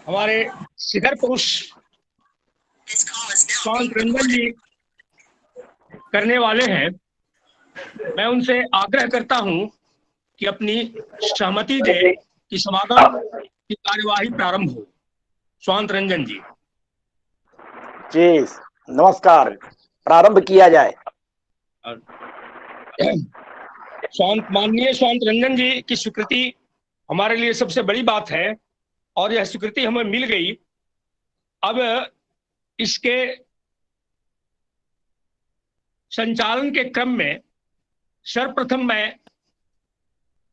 हमारे शिखर पुरुष शांत रंजन जी करने वाले हैं। मैं उनसे आग्रह करता हूं कि अपनी सहमति दे कि समागम की कार्यवाही प्रारंभ हो। शांत रंजन जी। जी नमस्कार, प्रारंभ किया जाए। माननीय शांत रंजन जी की स्वीकृति हमारे लिए सबसे बड़ी बात है और यह स्वीकृति हमें मिल गई। अब इसके संचालन के क्रम में सर्वप्रथम मैं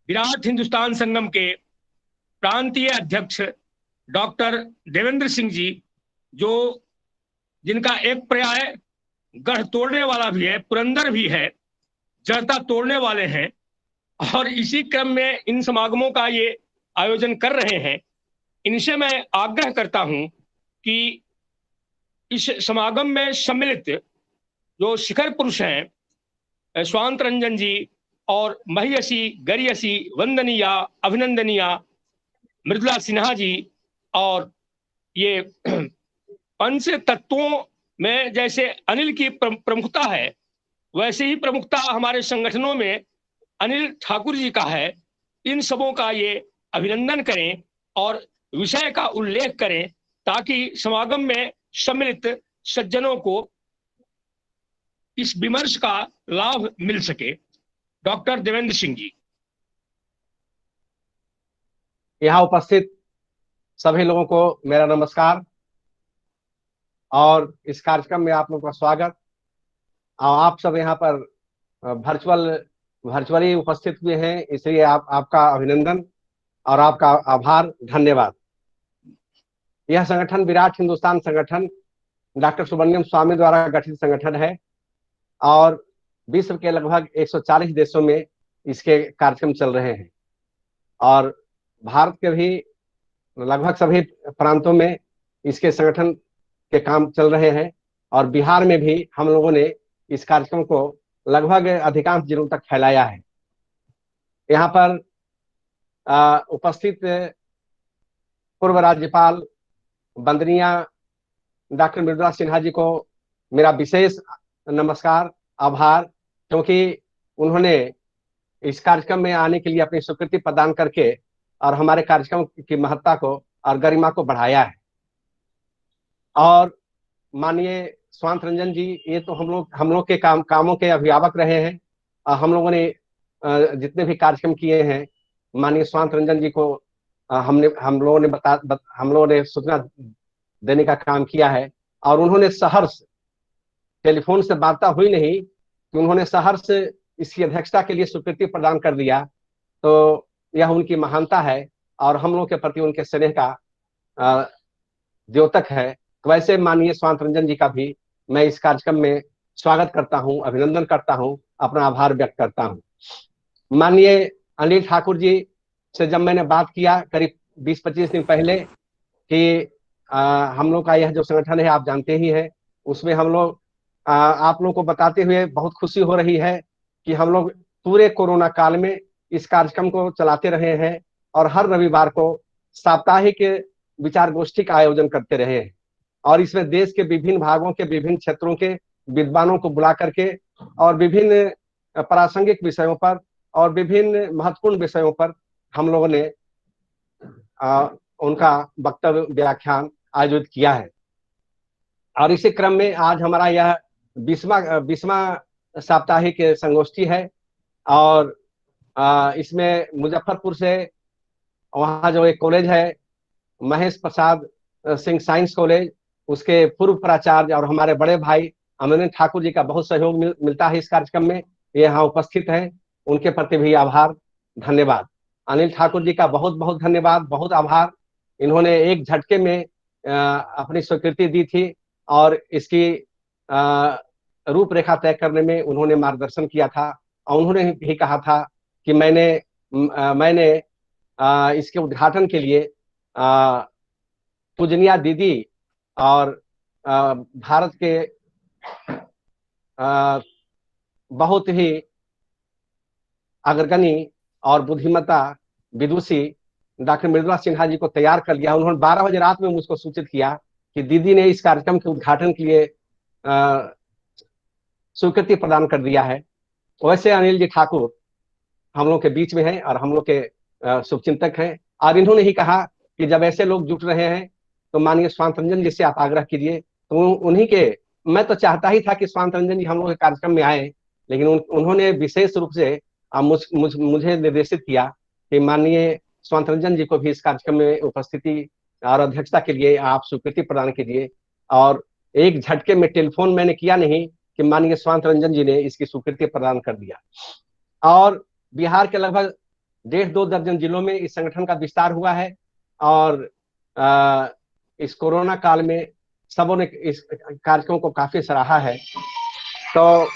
विराट हिंदुस्तान संगम के प्रांतीय अध्यक्ष डॉक्टर देवेंद्र सिंह जी, जो जिनका एक पर्याय गढ़ तोड़ने वाला भी है, पुरंदर भी है, जड़ता तोड़ने वाले हैं और इसी क्रम में इन समागमों का ये आयोजन कर रहे हैं। इनसे मैं आग्रह करता हूं कि इस समागम में सम्मिलित जो शिखर पुरुष हैं, स्वांत रंजन जी और महियसी गरियसी वंदनीया अभिनंदनीया मृदुला सिन्हा जी, और ये पंच तत्वों में जैसे अनिल की प्रमुखता है, वैसे ही प्रमुखता हमारे संगठनों में अनिल ठाकुर जी का है। इन सबों का ये अभिनंदन करें और विषय का उल्लेख करें ताकि समागम में सम्मिलित सज्जनों को इस विमर्श का लाभ मिल सके। डॉक्टर देवेंद्र सिंह जी। यहाँ उपस्थित सभी लोगों को मेरा नमस्कार और इस कार्यक्रम में आप लोगों का स्वागत। आप सब यहाँ पर वर्चुअली उपस्थित हुए हैं, इसलिए आपका अभिनंदन और आपका आभार, धन्यवाद। यह संगठन विराट हिंदुस्तान संगठन डॉक्टर सुब्रमण्यम स्वामी द्वारा गठित संगठन है और विश्व के लगभग 140 देशों में इसके कार्यक्रम चल रहे हैं और भारत के भी लगभग सभी प्रांतों में इसके संगठन के काम चल रहे हैं और बिहार में भी हम लोगों ने इस कार्यक्रम को लगभग अधिकांश जिलों तक फैलाया है। यहाँ पर उपस्थित पूर्व राज्यपाल वंदनीय डॉक्टर मृदुला सिन्हा जी को मेरा विशेष नमस्कार, आभार, क्योंकि उन्होंने इस कार्यक्रम में आने के लिए अपनी स्वीकृति प्रदान करके और हमारे कार्यक्रम की महत्ता को और गरिमा को बढ़ाया है। और माननीय स्वांत रंजन जी, ये तो हम लोग के कामों के अभिभावक रहे हैं। हम लोगों ने जितने भी कार्यक्रम किए हैं, माननीय स्वांत रंजन जी को हम लोगों ने सूचना देने का काम किया है और उन्होंने सहर्ष, टेलीफोन से वार्ता हुई नहीं कि उन्होंने सहर्ष इसकी अध्यक्षता के लिए स्वीकृति प्रदान कर दिया, तो यह उनकी महानता है और हम लोग के प्रति उनके स्नेह का द्योतक है। वैसे माननीय स्वांत रंजन जी का भी मैं इस कार्यक्रम में स्वागत करता हूं, अभिनंदन करता हूं, अपना आभार व्यक्त करता हूं। माननीय अनिल ठाकुर जी से जब मैंने बात किया करीब 20-25 दिन पहले कि हम लोग का यह जो संगठन है आप जानते ही हैं, उसमें हम लोग आप लोगों को बताते हुए बहुत खुशी हो रही है कि हम लोग पूरे कोरोना काल में इस कार्यक्रम को चलाते रहे हैं और हर रविवार को साप्ताहिक विचार गोष्ठी का आयोजन करते रहे हैं और इसमें देश के विभिन्न भागों के विभिन्न क्षेत्रों के विद्वानों को बुला करके और विभिन्न प्रासंगिक विषयों पर और विभिन्न महत्वपूर्ण विषयों पर हम लोगों ने उनका वक्तव्य व्याख्यान आयोजित किया है। और इसी क्रम में आज हमारा यह 20वां साप्ताहिक संगोष्ठी है और इसमें मुजफ्फरपुर से वहाँ जो एक कॉलेज है महेश प्रसाद सिंह साइंस कॉलेज, उसके पूर्व प्राचार्य और हमारे बड़े भाई अमरेंद्र ठाकुर जी का बहुत सहयोग मिलता है इस कार्यक्रम में, ये यहाँ उपस्थित हैं, उनके प्रति भी आभार, धन्यवाद। अनिल ठाकुर जी का बहुत बहुत धन्यवाद, बहुत आभार। इन्होंने एक झटके में अपनी स्वीकृति दी थी और इसकी रूपरेखा तय करने में उन्होंने मार्गदर्शन किया था और उन्होंने भी कहा था कि मैंने इसके उद्घाटन के लिए पूजनिया दीदी और भारत के बहुत ही अग्रगणी और बुद्धिमता विदुषी डॉक्टर मृदुला सिन्हा जी को तैयार कर लिया। उन्होंने 12 बजे रात में मुझको सूचित किया कि दीदी ने इस कार्यक्रम के उद्घाटन के लिए स्वीकृति प्रदान कर दिया है। वैसे अनिल जी ठाकुर हम लोग के बीच में हैं और हम लोग के शुभचिंतक हैं, और इन्होंने ही कहा कि जब ऐसे लोग जुट रहे हैं तो माननीय स्वांत रंजन जी से आप आग्रह कीजिए। तो उन्हीं के, मैं तो चाहता ही था कि स्वांत रंजन जी हम लोग के कार्यक्रम में आए, लेकिन उन्होंने विशेष रूप से मुझे निर्देशित किया कि माननीय स्वांत रंजन जी को भी इस कार्यक्रम में उपस्थिति और अध्यक्षता के लिए आप स्वीकृति प्रदान कीजिए। और एक झटके में टेलीफोन मैंने किया नहीं कि माननीय स्वांत रंजन जी ने इसकी स्वीकृति प्रदान कर दिया। और बिहार के लगभग 1.5-2 दर्जन जिलों में इस संगठन का विस्तार हुआ है, और इस कोरोना काल में सबों ने इस कार्यक्रम को काफी सराहा है। तो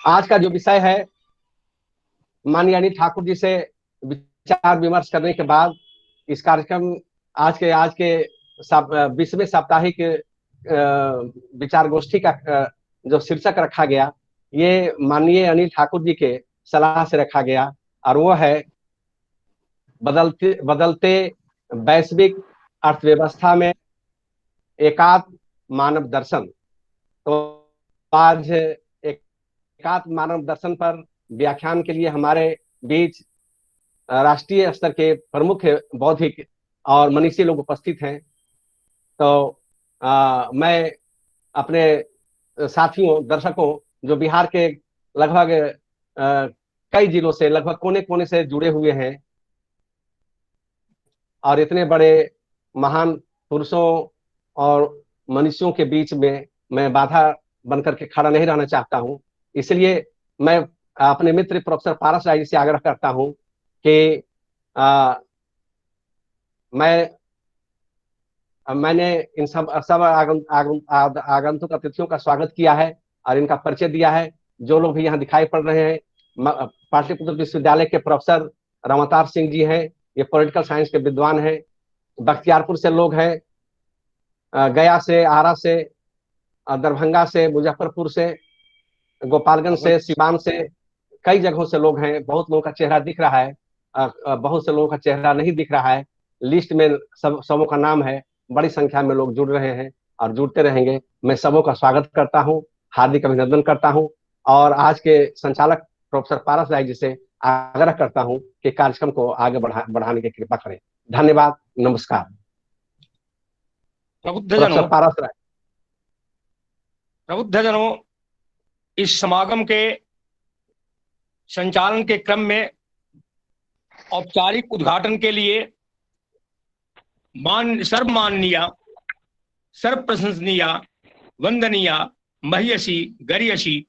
आज का जो विषय है, माननीय अनिल ठाकुर जी से विचार विमर्श करने के बाद इस कार्यक्रम आज के 20वें साप्ताहिक विचार गोष्ठी का जो शीर्षक रखा गया, ये माननीय अनिल ठाकुर जी के सलाह से रखा गया, और वो है बदलते वैश्विक अर्थव्यवस्था में एकात्म मानव दर्शन। तो आज एकात्म मानव दर्शन पर व्याख्यान के लिए हमारे बीच राष्ट्रीय स्तर के प्रमुख बौद्धिक और मनीषी लोग उपस्थित हैं। तो मैं अपने साथियों, दर्शकों, जो बिहार के लगभग कई जिलों से, लगभग कोने कोने से जुड़े हुए हैं, और इतने बड़े महान पुरुषों और मनुष्यों के बीच में मैं बाधा बनकर के खड़ा नहीं रहना चाहता हूं। इसलिए मैं अपने मित्र प्रोफेसर पारस राय जी से आग्रह करता हूं कि मैंने इन सब आगंतुक अतिथियों का स्वागत किया है और इनका परिचय दिया है। जो लोग भी यहाँ दिखाई पड़ रहे हैं, पाटलिपुत्र विश्वविद्यालय के प्रोफेसर रमावतार सिंह जी हैं, ये पॉलिटिकल साइंस के विद्वान हैं। बख्तियारपुर से लोग हैं, गया से, आरा से, दरभंगा से, मुजफ्फरपुर से, गोपालगंज से, सिवान से, कई जगहों से लोग हैं। बहुत लोगों का चेहरा दिख रहा है, बहुत से लोगों का चेहरा नहीं दिख रहा है। लिस्ट में सबों का नाम है। बड़ी संख्या में लोग जुड़ रहे हैं और जुड़ते रहेंगे। मैं सबों का स्वागत करता हूं, हार्दिक अभिनंदन करता हूं, और आज के संचालक प्रोफेसर पारस राय जी से आग्रह करता हूं कि कार्यक्रम को आगे बढ़ाने की कृपा करें। धन्यवाद, नमस्कार। प्रोफेसर पारस राय। प्रबुद्धजनों, इस समागम के संचालन के क्रम में औपचारिक उद्घाटन के लिए सर्वमाननीय, सर्वप्रशंसनीय, वंदनीय, महियसी, गरियसी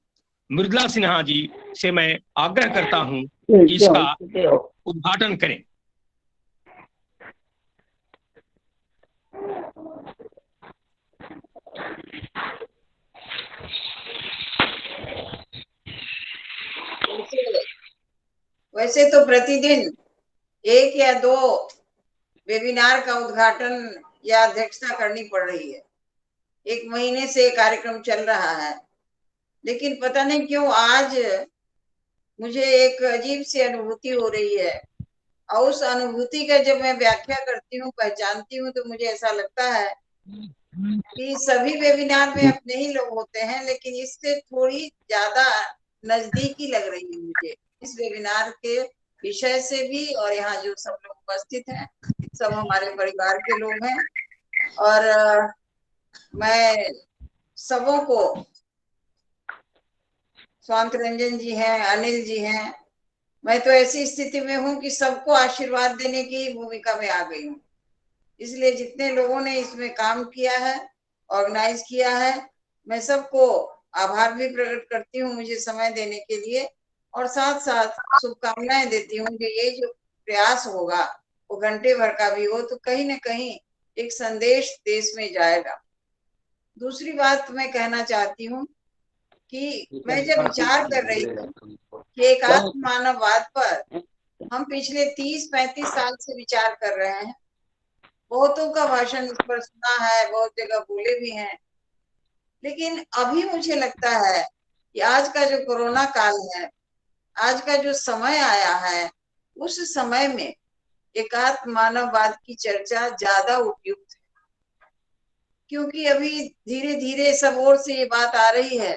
मृदुला सिन्हा जी से मैं आग्रह करता हूं कि इसका उद्घाटन करें। वैसे तो प्रतिदिन 1 या 2 वेबिनार का उद्घाटन या अध्यक्षता करनी पड़ रही है। 1 महीने से कार्यक्रम चल रहा है, लेकिन पता नहीं क्यों आज मुझे एक अजीब सी अनुभूति हो रही है, और उस अनुभूति का जब मैं व्याख्या करती हूँ, पहचानती हूँ, तो मुझे ऐसा लगता है कि सभी वेबिनार में अपने ही लोग होते हैं, लेकिन इससे थोड़ी ज्यादा नजदीकी लग रही है मुझे इस वेबिनार के विषय से भी, और यहाँ जो सब लोग उपस्थित हैं सब हमारे परिवार के लोग हैं। और मैं सबों को, स्वांत रंजन जी हैं, अनिल जी हैं, मैं तो ऐसी स्थिति में हूँ कि सबको आशीर्वाद देने की भूमिका में आ गई हूँ। इसलिए जितने लोगों ने इसमें काम किया है, ऑर्गेनाइज किया है, मैं सबको आभार भी प्रकट करती हूँ मुझे समय देने के लिए, और साथ साथ शुभकामनाएं देती हूँ कि ये जो प्रयास होगा वो घंटे भर का भी हो तो कहीं ना कहीं एक संदेश देश में जाएगा। दूसरी बात मैं कहना चाहती हूँ कि मैं जब विचार कर रही थी कि एकात्म मानववाद पर हम पिछले 30-35 साल से विचार कर रहे हैं, बहुतों का भाषण इस पर सुना है, बहुत जगह बोले भी हैं, लेकिन अभी मुझे लगता है कि आज का जो कोरोना काल है, आज का जो समय आया है, उस समय में एकात्म मानववाद की चर्चा ज्यादा उपयुक्त है, क्योंकि अभी धीरे धीरे सब ओर से ये बात आ रही है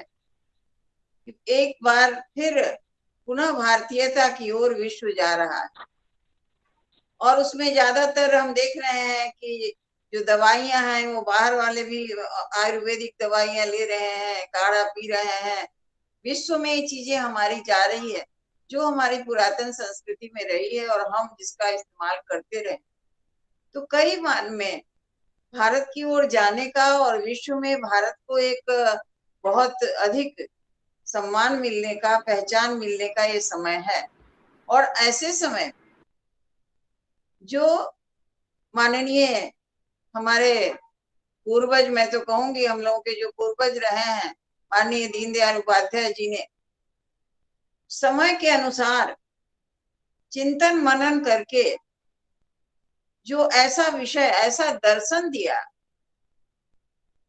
कि एक बार फिर पुनः भारतीयता की ओर विश्व जा रहा है। और उसमें ज्यादातर हम देख रहे हैं कि जो दवाइयां हैं वो बाहर वाले भी आयुर्वेदिक दवाइयां ले रहे हैं, काढ़ा पी रहे हैं। विश्व में ये चीजें हमारी जा रही है जो हमारी पुरातन संस्कृति में रही है और हम जिसका इस्तेमाल करते रहे। तो कई मान में भारत की ओर जाने का और विश्व में भारत को एक बहुत अधिक सम्मान मिलने का, पहचान मिलने का ये समय है। और ऐसे समय जो माननीय हमारे पूर्वज, मैं तो कहूंगी हम लोगों के जो पूर्वज रहे हैं, माननीय दीनदयाल उपाध्याय जी ने समय के अनुसार चिंतन मनन करके जो ऐसा विषय, ऐसा दर्शन दिया,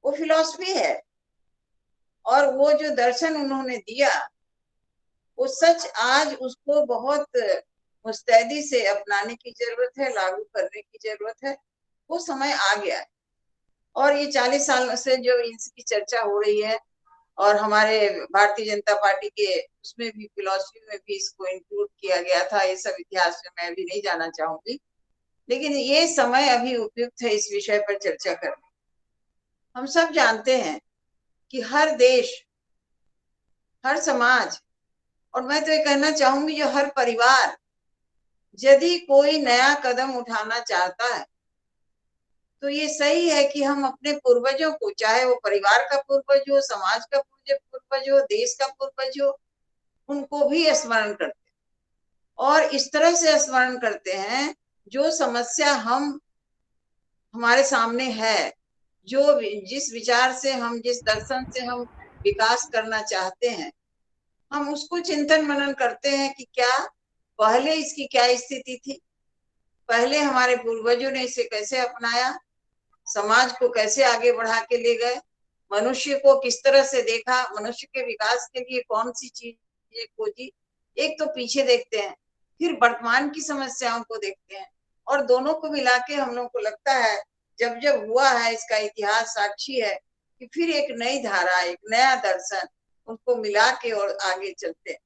वो फिलॉसफी है। और वो जो दर्शन उन्होंने दिया वो सच आज उसको बहुत मुस्तैदी से अपनाने की जरूरत है, लागू करने की जरूरत है। वो समय आ गया है। और ये 40 साल से जो इसकी चर्चा हो रही है और हमारे भारतीय जनता पार्टी के उसमें भी, फिलॉसफी में भी इसको इंक्लूड किया गया था, ये सब इतिहास में मैं अभी नहीं जाना चाहूंगी, लेकिन ये समय अभी उपयुक्त है इस विषय पर चर्चा करने। हम सब जानते हैं कि हर देश, हर समाज, और मैं तो ये कहना चाहूंगी जो हर परिवार, यदि कोई नया कदम उठाना चाहता है तो ये सही है कि हम अपने पूर्वजों को, चाहे वो परिवार का पूर्वज हो, समाज का पूर्वज हो, देश का पूर्वज हो, उनको भी स्मरण करते हैं। और इस तरह से स्मरण करते हैं जो समस्या हमारे सामने है, जो जिस विचार से हम, जिस दर्शन से हम विकास करना चाहते हैं, हम उसको चिंतन मनन करते हैं कि क्या पहले इसकी क्या स्थिति थी, पहले हमारे पूर्वजों ने इसे कैसे अपनाया, समाज को कैसे आगे बढ़ा के ले गए, मनुष्य को किस तरह से देखा, मनुष्य के विकास के लिए कौन सी चीजें खोजी। एक तो पीछे देखते हैं, फिर वर्तमान की समस्याओं को देखते हैं, और दोनों को मिला के हम लोग को लगता है, जब जब हुआ है, इसका इतिहास साक्षी है कि फिर एक नई धारा, एक नया दर्शन, उनको मिला के और आगे चलते हैं।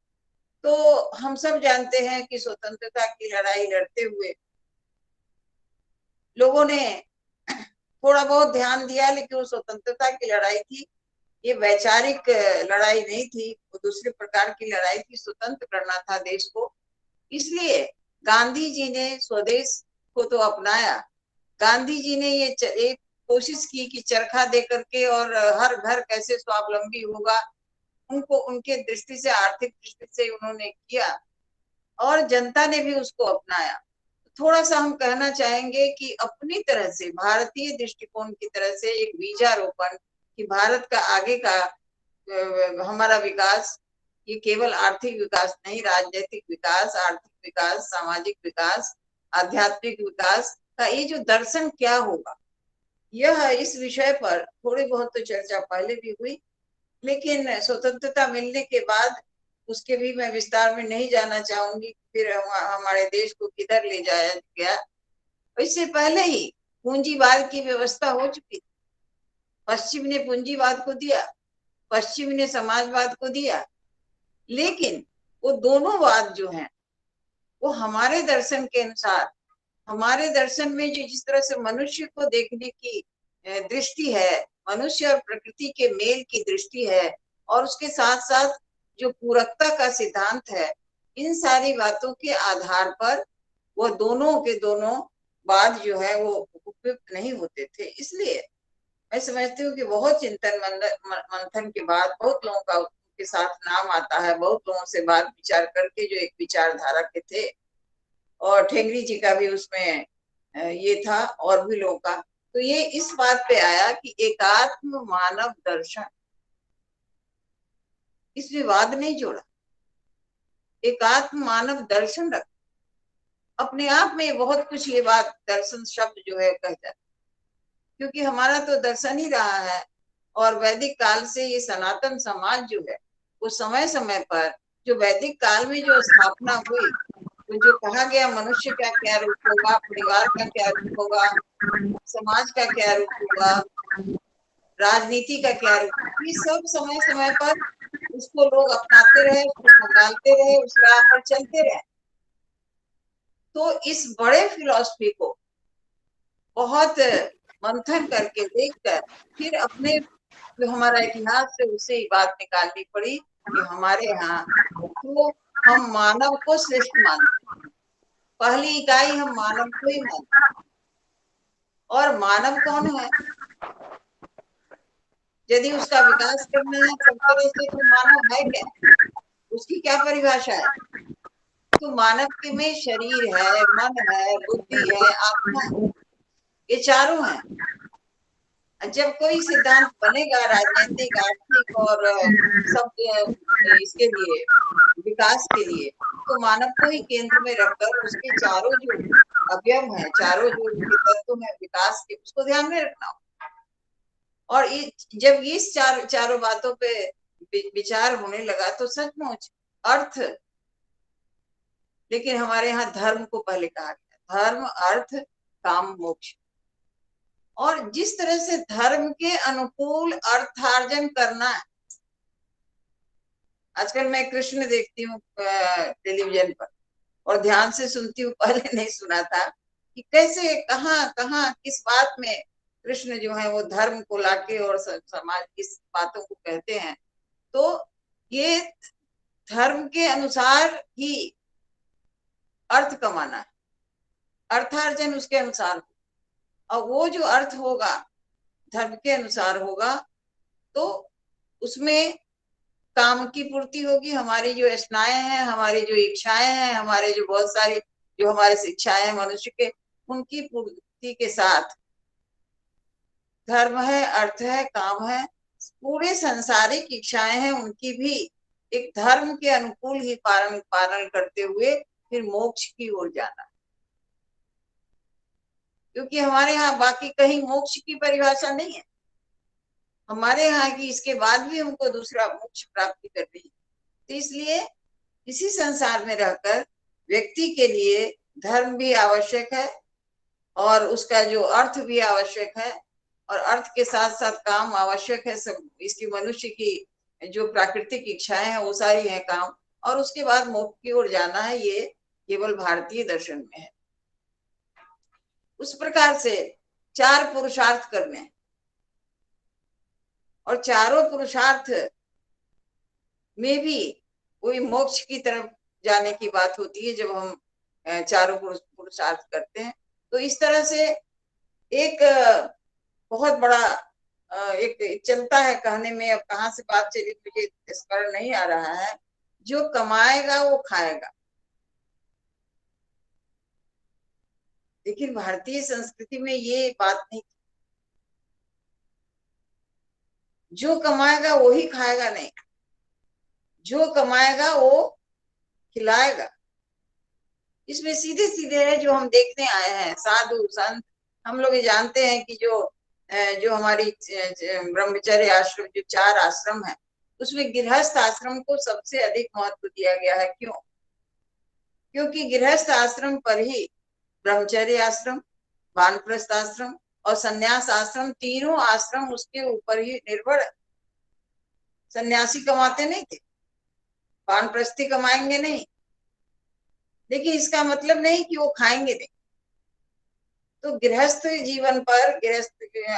तो हम सब जानते हैं कि स्वतंत्रता की लड़ाई लड़ते हुए लोगों ने थोड़ा बहुत ध्यान दिया, लेकिन वो स्वतंत्रता की लड़ाई थी, ये वैचारिक लड़ाई नहीं थी, वो दूसरे प्रकार की लड़ाई थी, स्वतंत्र करना था देश को। इसलिए गांधी जी ने स्वदेश को तो अपनाया। गांधी जी ने ये एक कोशिश की कि चरखा दे करके और हर घर कैसे स्वावलंबी होगा, उनको उनके दृष्टि से, आर्थिक दृष्टि से उन्होंने किया, और जनता ने भी उसको अपनाया। थोड़ा सा हम कहना चाहेंगे कि अपनी तरह से, भारतीय दृष्टिकोण की तरह से एक बीजारोपण कि भारत का आगे का हमारा विकास ये केवल आर्थिक विकास नहीं, राजनीतिक विकास, आर्थिक विकास, सामाजिक विकास, आध्यात्मिक विकास का ये जो दर्शन क्या होगा, यह इस विषय पर थोड़ी बहुत तो चर्चा पहले भी हुई, लेकिन स्वतंत्रता मिलने के बाद उसके भी मैं विस्तार में नहीं जाना चाहूंगी, फिर हमारे देश को किधर ले जाया गया। इससे पहले ही पूंजीवाद की व्यवस्था हो चुकी थी। पश्चिम ने पूंजीवाद को दिया, पश्चिम ने समाजवाद को दिया, लेकिन वो दोनों वाद जो हैं वो हमारे दर्शन के अनुसार, हमारे दर्शन में जो जिस तरह से मनुष्य को देखने की दृष्टि है, मनुष्य और प्रकृति के मेल की दृष्टि है, और उसके साथ साथ जो पूरकता का सिद्धांत है, इन सारी बातों के आधार पर वो दोनों के दोनों वाद जो है वो उपयुक्त नहीं होते थे। इसलिए मैं समझती हूँ कि बहुत चिंतन मंथन के बाद बहुत लोगों का के साथ नाम आता है, बहुत लोगों से बात विचार करके जो एक विचारधारा के थे, और ठेंगड़ी जी का भी उसमें ये था, और भी लोगों का, तो ये इस बात पे आया कि एकात्म मानव दर्शन, इस विवाद नहीं जोड़ा, एकात्म मानव दर्शन रख, अपने आप में बहुत कुछ ये बात दर्शन शब्द जो है कहता है, क्योंकि हमारा तो दर्शन ही रहा है। और वैदिक काल से ये सनातन समाज जो है वो समय समय पर, जो वैदिक काल में जो स्थापना हुई तो जो कहा गया मनुष्य का क्या रूप होगा, परिवार का क्या रूप होगा, समाज का क्या रूप होगा, राजनीति का क्या रूप होगा, ये सब समय समय पर उसको लोग अपनाते रहे, उसको खंगालते रहे, उस राह पर चलते रहे। तो इस बड़े फिलॉसफी को बहुत मंथन करके देखकर फिर अपने जो हमारा इतिहास है उससे ही बात निकालनी पड़ी कि हमारे यहाँ तो हम मानव को श्रेष्ठ मानते हैं। पहली इकाई हम मानव को ही मानते हैं। और मानव कौन है? यदि उसका विकास करना है सब तरह से तो मानव है क्या? उसकी क्या परिभाषा है? तो मानव के में शरीर है, मन है, बुद्धि है, आत्मा है, ये चारों हैं। जब कोई सिद्धांत बनेगा राजनीतिक, आर्थिक और सब इसके लिए विकास के लिए, तो मानव को ही केंद्र में रखकर उसके चारों जो अवयव हैं, चारों जो उसके तत्व हैं विकास के, उसको ध्यान में रखना होगा। और जब इस चारों बातों पे विचार होने लगा तो सचमुच अर्थ, लेकिन हमारे यहाँ धर्म को पहले कहा गया, धर्म, अर्थ, काम, मोक्ष। और जिस तरह से धर्म के अनुकूल अर्थार्जन करना है, आजकल मैं कृष्ण देखती हूँ टेलीविजन पर और ध्यान से सुनती हूँ, पहले नहीं सुना था कि कैसे कहाँ कहाँ किस बात में कृष्ण जो है वो धर्म को लाके और समाज की बातों को कहते हैं। तो ये धर्म के अनुसार ही अर्थ कमाना है, अर्थार्जन उसके अनुसार हो, और वो जो अर्थ होगा धर्म के अनुसार होगा तो उसमें काम की पूर्ति होगी। हमारी जो वासनाएं हैं, हमारी जो इच्छाएं हैं, हमारे जो बहुत सारी जो हमारे शिक्षाएं हैं मनुष्य के, उनकी पूर्ति के साथ धर्म है, अर्थ है, काम है, पूरे संसारिक इच्छाएं हैं, उनकी भी एक धर्म के अनुकूल ही पालन करते हुए फिर मोक्ष की ओर जाना। क्योंकि हमारे यहाँ बाकी कहीं मोक्ष की परिभाषा नहीं है। हमारे यहाँ की इसके बाद भी हमको दूसरा मोक्ष प्राप्ति करनी है। तो इसलिए इसी संसार में रहकर व्यक्ति के लिए धर्म भी आवश्यक है और उसका जो अर्थ भी आवश्यक है, और अर्थ के साथ साथ काम आवश्यक है। सब इसकी मनुष्य की जो प्राकृतिक इच्छाएं हैं वो सारी है काम, और उसके बाद मोक्ष की ओर जाना है। ये केवल भारतीय दर्शन में है। उस प्रकार से 4 पुरुषार्थ करने, और चारों पुरुषार्थ में भी कोई मोक्ष की तरफ जाने की बात होती है जब हम चारों पुरुषार्थ करते हैं। तो इस तरह से एक बहुत बड़ा एक चलता है कहने में, अब कहाँ से बात चली मुझे स्मरण नहीं आ रहा है, जो कमाएगा वो खाएगा। लेकिन भारतीय संस्कृति में ये बात नहीं, जो कमाएगा वो ही खाएगा नहीं, जो कमाएगा वो खिलाएगा। इसमें सीधे सीधे है जो हम देखते आए हैं साधु संत, हम लोग ये जानते हैं कि जो हमारी ब्रह्मचर्य आश्रम, जो 4 आश्रम है, उसमें गृहस्थ आश्रम को सबसे अधिक महत्व दिया गया है। क्यों? क्योंकि गृहस्थ आश्रम पर ही ब्रह्मचर्य आश्रम, वानप्रस्थ आश्रम और संन्यास आश्रम, तीनों आश्रम उसके ऊपर ही निर्भर है। सन्यासी कमाते नहीं थे, वानप्रस्थी कमाएंगे नहीं, लेकिन इसका मतलब नहीं कि वो खाएंगे नहीं। तो गृहस्थ जीवन पर, गृहस्थ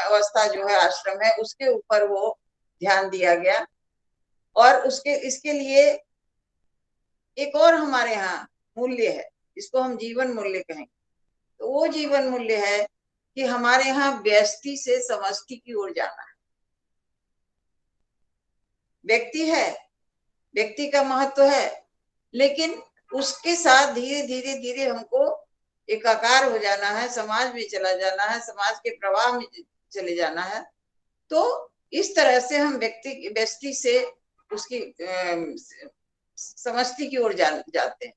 अवस्था जो है आश्रम है, उसके ऊपर वो ध्यान दिया गया। और इसके लिए एक और हमारे यहाँ मूल्य है, इसको हम जीवन मूल्य कहेंगे। तो वो जीवन मूल्य है कि हमारे यहाँ व्यष्टि से समष्टि की ओर जाना है। व्यक्ति है, व्यक्ति का महत्व है, लेकिन उसके साथ धीरे धीरे धीरे हमको एकाकार हो जाना है, समाज में चला जाना है, समाज के प्रवाह में चले जाना है। तो इस तरह से हम व्यष्टि से उसकी समष्टि की ओर जाते हैं।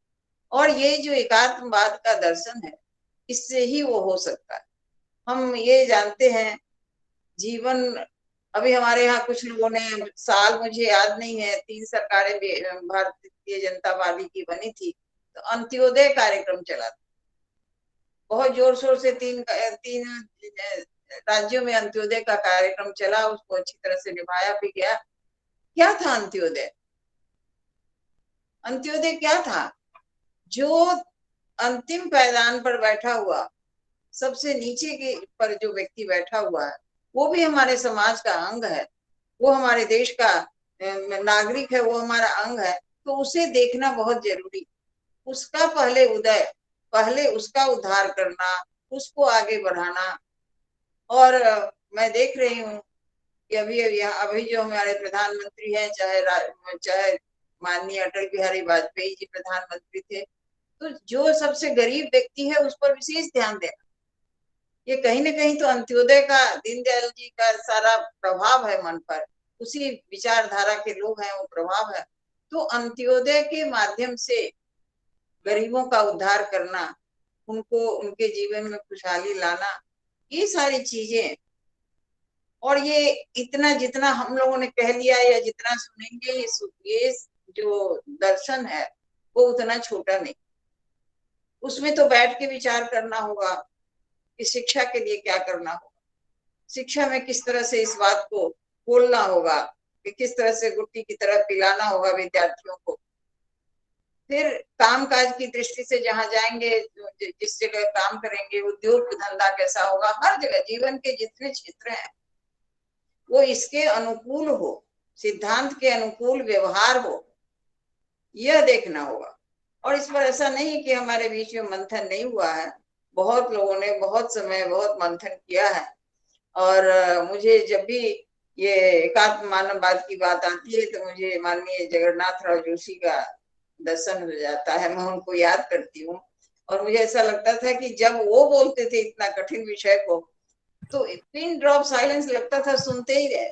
और ये जो एकात्मवाद का दर्शन है, इससे ही वो हो सकता है। हम ये जानते हैं जीवन, अभी हमारे यहाँ कुछ लोगों ने, साल मुझे याद नहीं है, 3 सरकारें भारतीय जनता पार्टी की बनी थी, तो अंत्योदय कार्यक्रम चला था। बहुत जोर शोर से तीन राज्यों में अंत्योदय का कार्यक्रम चला, उसको अच्छी तरह से निभाया भी गया। क्या था अंत्योदय? अंत्योदय क्या था? जो अंतिम पायदान पर बैठा हुआ, सबसे नीचे के पर जो व्यक्ति बैठा हुआ है, वो भी हमारे समाज का अंग है, वो हमारे देश का नागरिक है, वो हमारा अंग है, तो उसे देखना बहुत जरूरी। उसका पहले उदय, पहले उसका उद्धार करना, उसको आगे बढ़ाना। और मैं देख रही हूँ कि अभी जो हमारे प्रधानमंत्री हैं, चाहे माननीय अटल बिहारी वाजपेयी जी प्रधानमंत्री थे, तो जो सबसे गरीब व्यक्ति है उस पर विशेष ध्यान देना, ये कहीं ना कहीं तो अंत्योदय का, दीनदयाल जी का सारा प्रभाव है मन पर, उसी विचारधारा के लोग हैं, वो प्रभाव है। तो अंत्योदय के माध्यम से गरीबों का उद्धार करना, उनको उनके जीवन में खुशहाली लाना, ये सारी चीजें। और ये इतना जितना हम लोगों ने कह लिया या जितना सुनेंगे, ये जो दर्शन है वो उतना छोटा नहीं। उसमें तो बैठ के विचार करना होगा कि शिक्षा के लिए क्या करना होगा, शिक्षा में किस तरह से इस बात को बोलना होगा कि किस तरह से गुट्टी की तरह पिलाना होगा विद्यार्थियों को। फिर कामकाज की दृष्टि से जहां जाएंगे, जिस जगह काम करेंगे, उद्योग धंधा कैसा होगा, हर जगह जीवन के जितने क्षेत्र हैं वो इसके अनुकूल हो, सिद्धांत के अनुकूल व्यवहार हो, यह देखना होगा। और इस पर ऐसा नहीं कि हमारे बीच में मंथन नहीं हुआ है, बहुत लोगों ने बहुत समय बहुत मंथन किया है। और मुझे जब भी ये एकात्म मानववाद की बात आती है तो मुझे माननीय जगन्नाथ राव जोशी का दर्शन हो जाता है, मैं उनको याद करती हूँ। और मुझे ऐसा लगता था कि जब वो बोलते थे इतना कठिन विषय को, तो पिन ड्रॉप साइलेंस लगता था, सुनते ही रहे।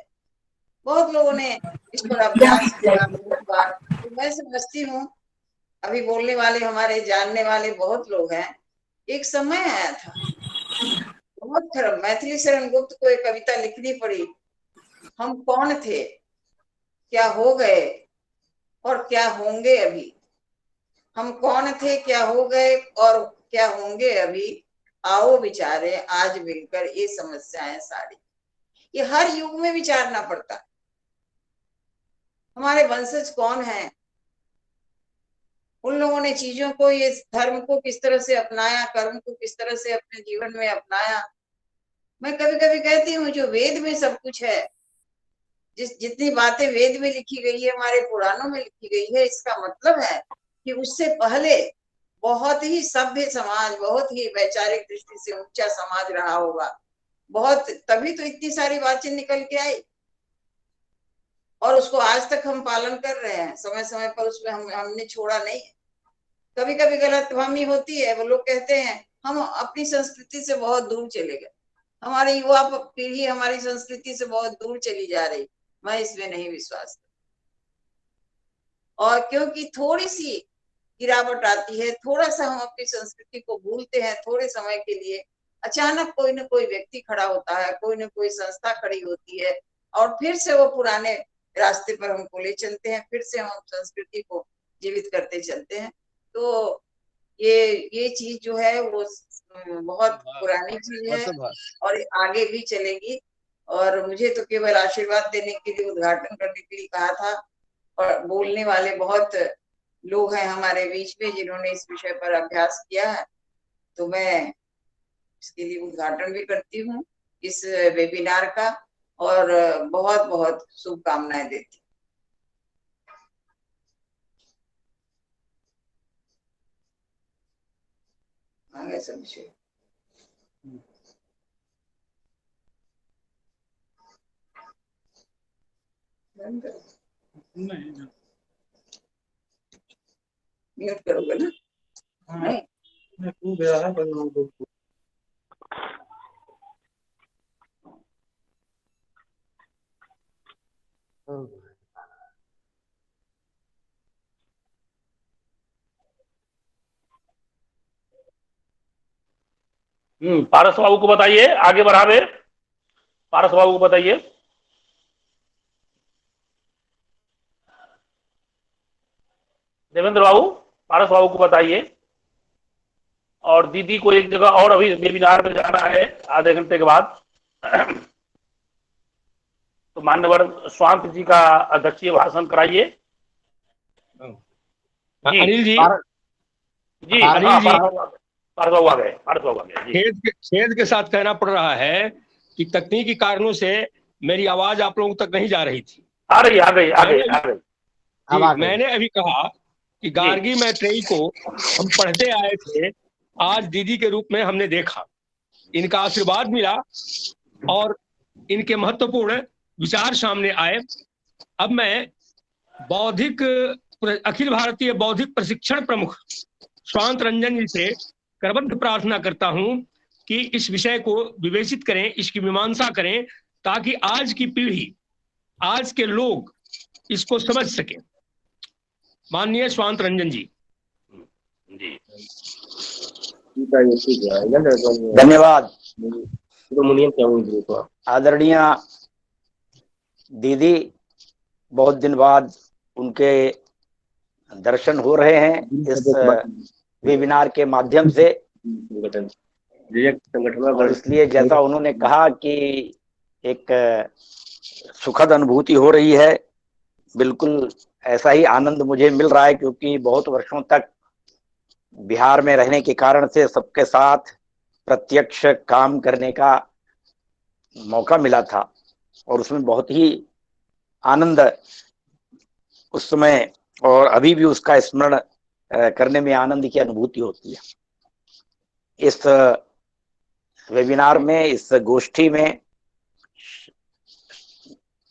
बहुत लोगों ने इस पर अभ्यास किया बहुत बार। तो मैं समझती हूँ अभी बोलने वाले हमारे जानने वाले बहुत लोग हैं। एक समय आया था बहुत खराब, मैथिली शरण गुप्त को एक कविता लिखनी पड़ी, हम कौन थे, क्या हो गए और क्या होंगे अभी। हम कौन थे, क्या हो गए और क्या होंगे अभी, आओ विचारे आज मिलकर ये समस्याएं सारी। ये हर युग में विचारना पड़ता है। हमारे वंशज कौन है, उन लोगों ने चीजों को, ये धर्म को किस तरह से अपनाया, कर्म को किस तरह से अपने जीवन में अपनाया। मैं कभी कभी कहती हूँ जो वेद में सब कुछ है, जितनी बातें वेद में लिखी गई है, हमारे पुराणों में लिखी गई है, इसका मतलब है कि उससे पहले बहुत ही सभ्य समाज, बहुत ही वैचारिक दृष्टि से ऊंचा समाज रहा होगा, बहुत, तभी तो इतनी सारी बातें निकल के आई। और उसको आज तक हम पालन कर रहे हैं, समय समय पर उसमें हमने छोड़ा नहीं है। कभी कभी गलतफहमी होती है, वो लोग कहते हैं हम अपनी संस्कृति से बहुत दूर चले गए, हमारी युवा पीढ़ी हमारी संस्कृति से बहुत दूर चली जा रही। मैं इसमें नहीं विश्वास करती। और क्योंकि थोड़ी सी गिरावट आती है, थोड़ा सा हम अपनी संस्कृति को भूलते हैं थोड़े समय के लिए, अचानक कोई ना कोई व्यक्ति खड़ा होता है, कोई ना कोई संस्था खड़ी होती है, और फिर से वो पुराने रास्ते पर हमको ले चलते हैं, फिर से हम संस्कृति को जीवित करते चलते हैं। तो ये चीज जो है वो बहुत पुरानी चीज है और आगे भी चलेगी। और मुझे तो केवल आशीर्वाद देने के लिए, उद्घाटन करने के लिए कहा था। और बोलने वाले बहुत लोग हैं हमारे बीच में जिन्होंने इस विषय पर अभ्यास किया है, तो मैं इसके लिए उद्घाटन भी करती हूँ इस वेबिनार का, और बहुत बहुत शुभकामनाएं देती हूँ। आगे सब विषय नहीं, म्यूट करोगे ना? नहीं, तू गया है पर पारस बाबू को बताइए, आगे बढ़ावे। पारस बाबू को बताइए। देवेंद्र बाबू, पारस बाबू को बताइए। और दीदी को एक जगह और अभी वेबिनार में जाना है आधे घंटे के बाद। तो मान्यवर स्वांत जी का अध्यक्षीय भाषण कराइए। जी अनिल जी, जी अनिल हाँ, जी, पारस बाबू आ गए जी। खेद के साथ कहना पड़ रहा है कि तकनीकी कारणों से मेरी आवाज आप लोगों तक नहीं जा रही थी। आ गई मैंने अभी कहा कि गार्गी मैत्रेयी को हम पढ़ते आए थे, आज दीदी के रूप में हमने देखा, इनका आशीर्वाद मिला और इनके महत्वपूर्ण विचार सामने आए। अब मैं अखिल भारतीय बौद्धिक प्रशिक्षण प्रमुख स्वांत रंजन जी से करबद्ध प्रार्थना करता हूं कि इस विषय को विवेचित करें, इसकी मीमांसा करें, ताकि आज की पीढ़ी, आज के लोग इसको समझ सके। माननीय स्वांत रंजन जी। धन्यवाद आदरणीय दीदी, बहुत दिन बाद उनके दर्शन हो रहे हैं इस वेबिनार के माध्यम से। और इसलिए जैसा उन्होंने कहा कि एक सुखद अनुभूति हो रही है, बिल्कुल ऐसा ही आनंद मुझे मिल रहा है, क्योंकि बहुत वर्षों तक बिहार में रहने के कारण से सबके साथ प्रत्यक्ष काम करने का मौका मिला था और उसमें बहुत ही आनंद उस समय और अभी भी उसका स्मरण करने में आनंद की अनुभूति होती है। इस वेबिनार में, इस गोष्ठी में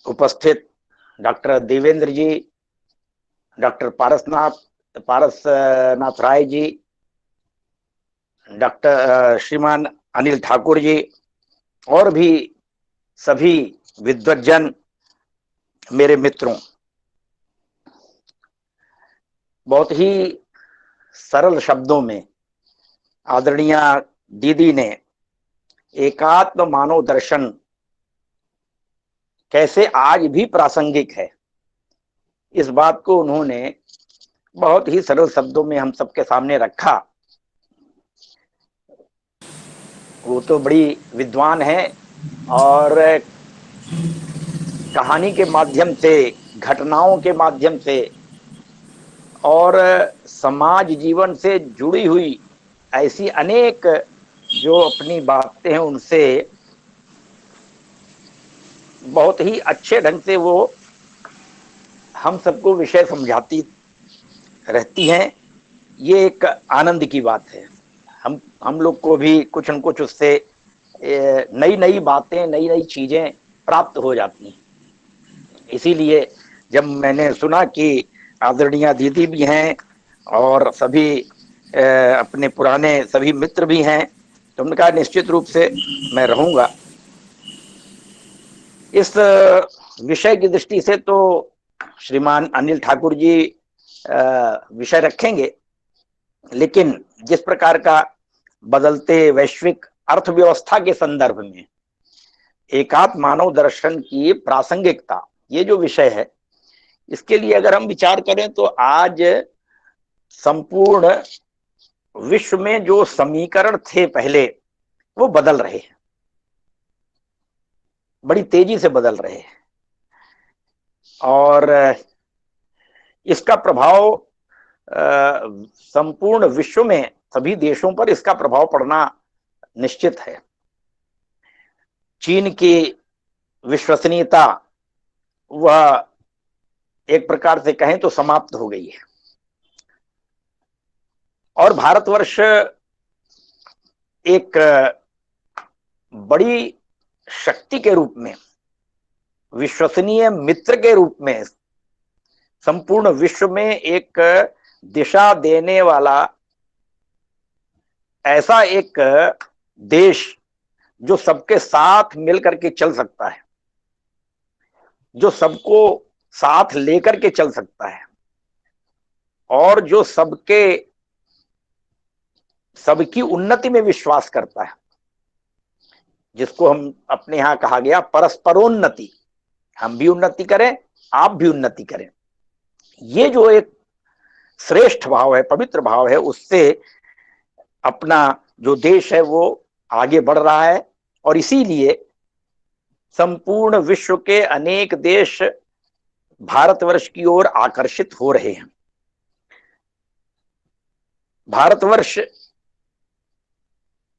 उपस्थित डॉक्टर देवेंद्र जी, डॉक्टर पारसनाथ राय जी, डॉक्टर श्रीमान अनिल ठाकुर जी और भी सभी विद्वज्जन, मेरे मित्रों, बहुत ही सरल शब्दों में आदरणीय दीदी ने एकात्म मानव दर्शन कैसे आज भी प्रासंगिक है, इस बात को उन्होंने बहुत ही सरल शब्दों में हम सबके सामने रखा। वो तो बड़ी विद्वान है और कहानी के माध्यम से, घटनाओं के माध्यम से और समाज जीवन से जुड़ी हुई ऐसी अनेक जो अपनी बातें हैं उनसे बहुत ही अच्छे ढंग से वो हम सबको विषय समझाती रहती हैं। ये एक आनंद की बात है। हम लोग को भी कुछ न कुछ उससे नई नई बातें, नई नई चीजें प्राप्त हो जाती हैं। इसीलिए जब मैंने सुना कि आदरणीय दीदी भी हैं और सभी अपने पुराने सभी मित्र भी हैं, तो हमने कहा निश्चित रूप से मैं रहूंगा। इस विषय की दृष्टि से तो श्रीमान अनिल ठाकुर जी विषय रखेंगे, लेकिन जिस प्रकार का बदलते वैश्विक अर्थव्यवस्था के संदर्भ में एकात्म मानव दर्शन की प्रासंगिकता, ये जो विषय है, इसके लिए अगर हम विचार करें तो आज संपूर्ण विश्व में जो समीकरण थे पहले, वो बदल रहे हैं, बड़ी तेजी से बदल रहे हैं और इसका प्रभाव संपूर्ण विश्व में सभी देशों पर इसका प्रभाव पड़ना निश्चित है। चीन की विश्वसनीयता वह एक प्रकार से कहें तो समाप्त हो गई है और भारतवर्ष एक बड़ी शक्ति के रूप में, विश्वसनीय मित्र के रूप में संपूर्ण विश्व में एक दिशा देने वाला ऐसा एक देश जो सबके साथ मिलकर के चल सकता है, जो सबको साथ लेकर के चल सकता है और जो सबकी उन्नति में विश्वास करता है, जिसको हम अपने यहां कहा गया परस्परोन्नति, हम भी उन्नति करें, आप भी उन्नति करें। ये जो एक श्रेष्ठ भाव है, पवित्र भाव है, उससे अपना जो देश है वो आगे बढ़ रहा है। और इसीलिए संपूर्ण विश्व के अनेक देश भारतवर्ष की ओर आकर्षित हो रहे हैं। भारतवर्ष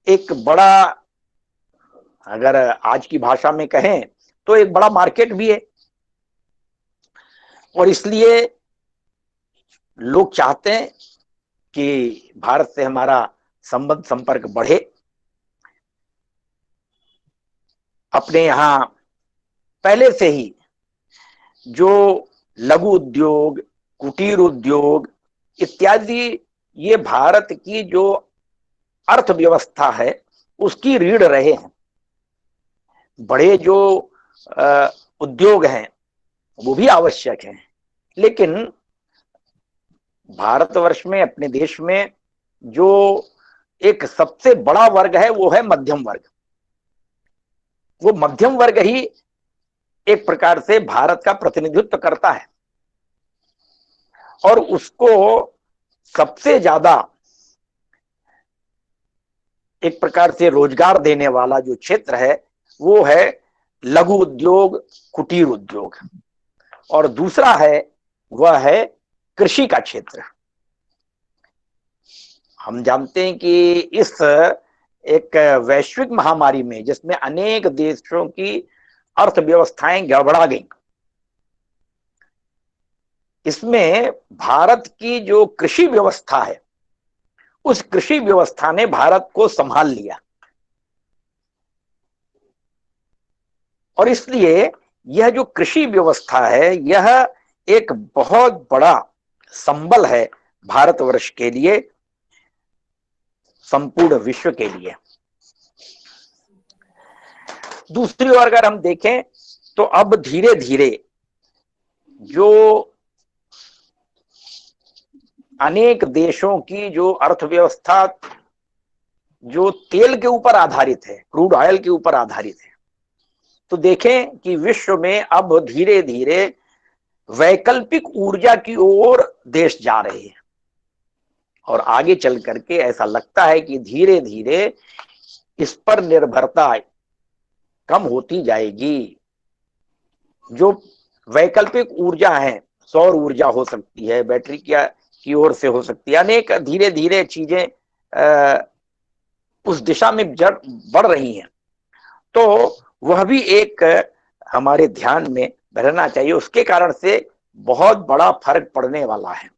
एक बड़ा, अगर आज की भाषा में कहें तो एक बड़ा मार्केट भी है, और इसलिए लोग चाहते हैं कि भारत से हमारा संबंध संपर्क बढ़े। अपने यहां पहले से ही जो लघु उद्योग, कुटीर उद्योग इत्यादि, ये भारत की जो अर्थव्यवस्था है उसकी रीढ़ रहे हैं। बड़े जो उद्योग हैं वो भी आवश्यक हैं, लेकिन भारतवर्ष में, अपने देश में जो एक सबसे बड़ा वर्ग है वो है मध्यम वर्ग। वो मध्यम वर्ग ही एक प्रकार से भारत का प्रतिनिधित्व करता है, और उसको सबसे ज्यादा एक प्रकार से रोजगार देने वाला जो क्षेत्र है वो है लघु उद्योग, कुटीर उद्योग, और दूसरा है वह है कृषि का क्षेत्र। हम जानते हैं कि इस एक वैश्विक महामारी में, जिसमें अनेक देशों की अर्थव्यवस्थाएं गड़बड़ा गई, इसमें भारत की जो कृषि व्यवस्था है उस कृषि व्यवस्था ने भारत को संभाल लिया, और इसलिए यह जो कृषि व्यवस्था है यह एक बहुत बड़ा संबल है भारतवर्ष के लिए, संपूर्ण विश्व के लिए। दूसरी ओर अगर हम देखें तो अब धीरे धीरे जो अनेक देशों की जो अर्थव्यवस्था जो तेल के ऊपर आधारित है, क्रूड ऑयल के ऊपर आधारित है, तो देखें कि विश्व में अब धीरे धीरे वैकल्पिक ऊर्जा की ओर देश जा रहे हैं, और आगे चल करके ऐसा लगता है कि धीरे धीरे इस पर निर्भरता कम होती जाएगी। जो वैकल्पिक ऊर्जा है, सौर ऊर्जा हो सकती है, बैटरी की ओर से हो सकती है, अनेक धीरे धीरे चीजें उस दिशा में बढ़ रही हैं, तो वह भी एक हमारे ध्यान में रहना चाहिए। उसके कारण से बहुत बड़ा फर्क पड़ने वाला है।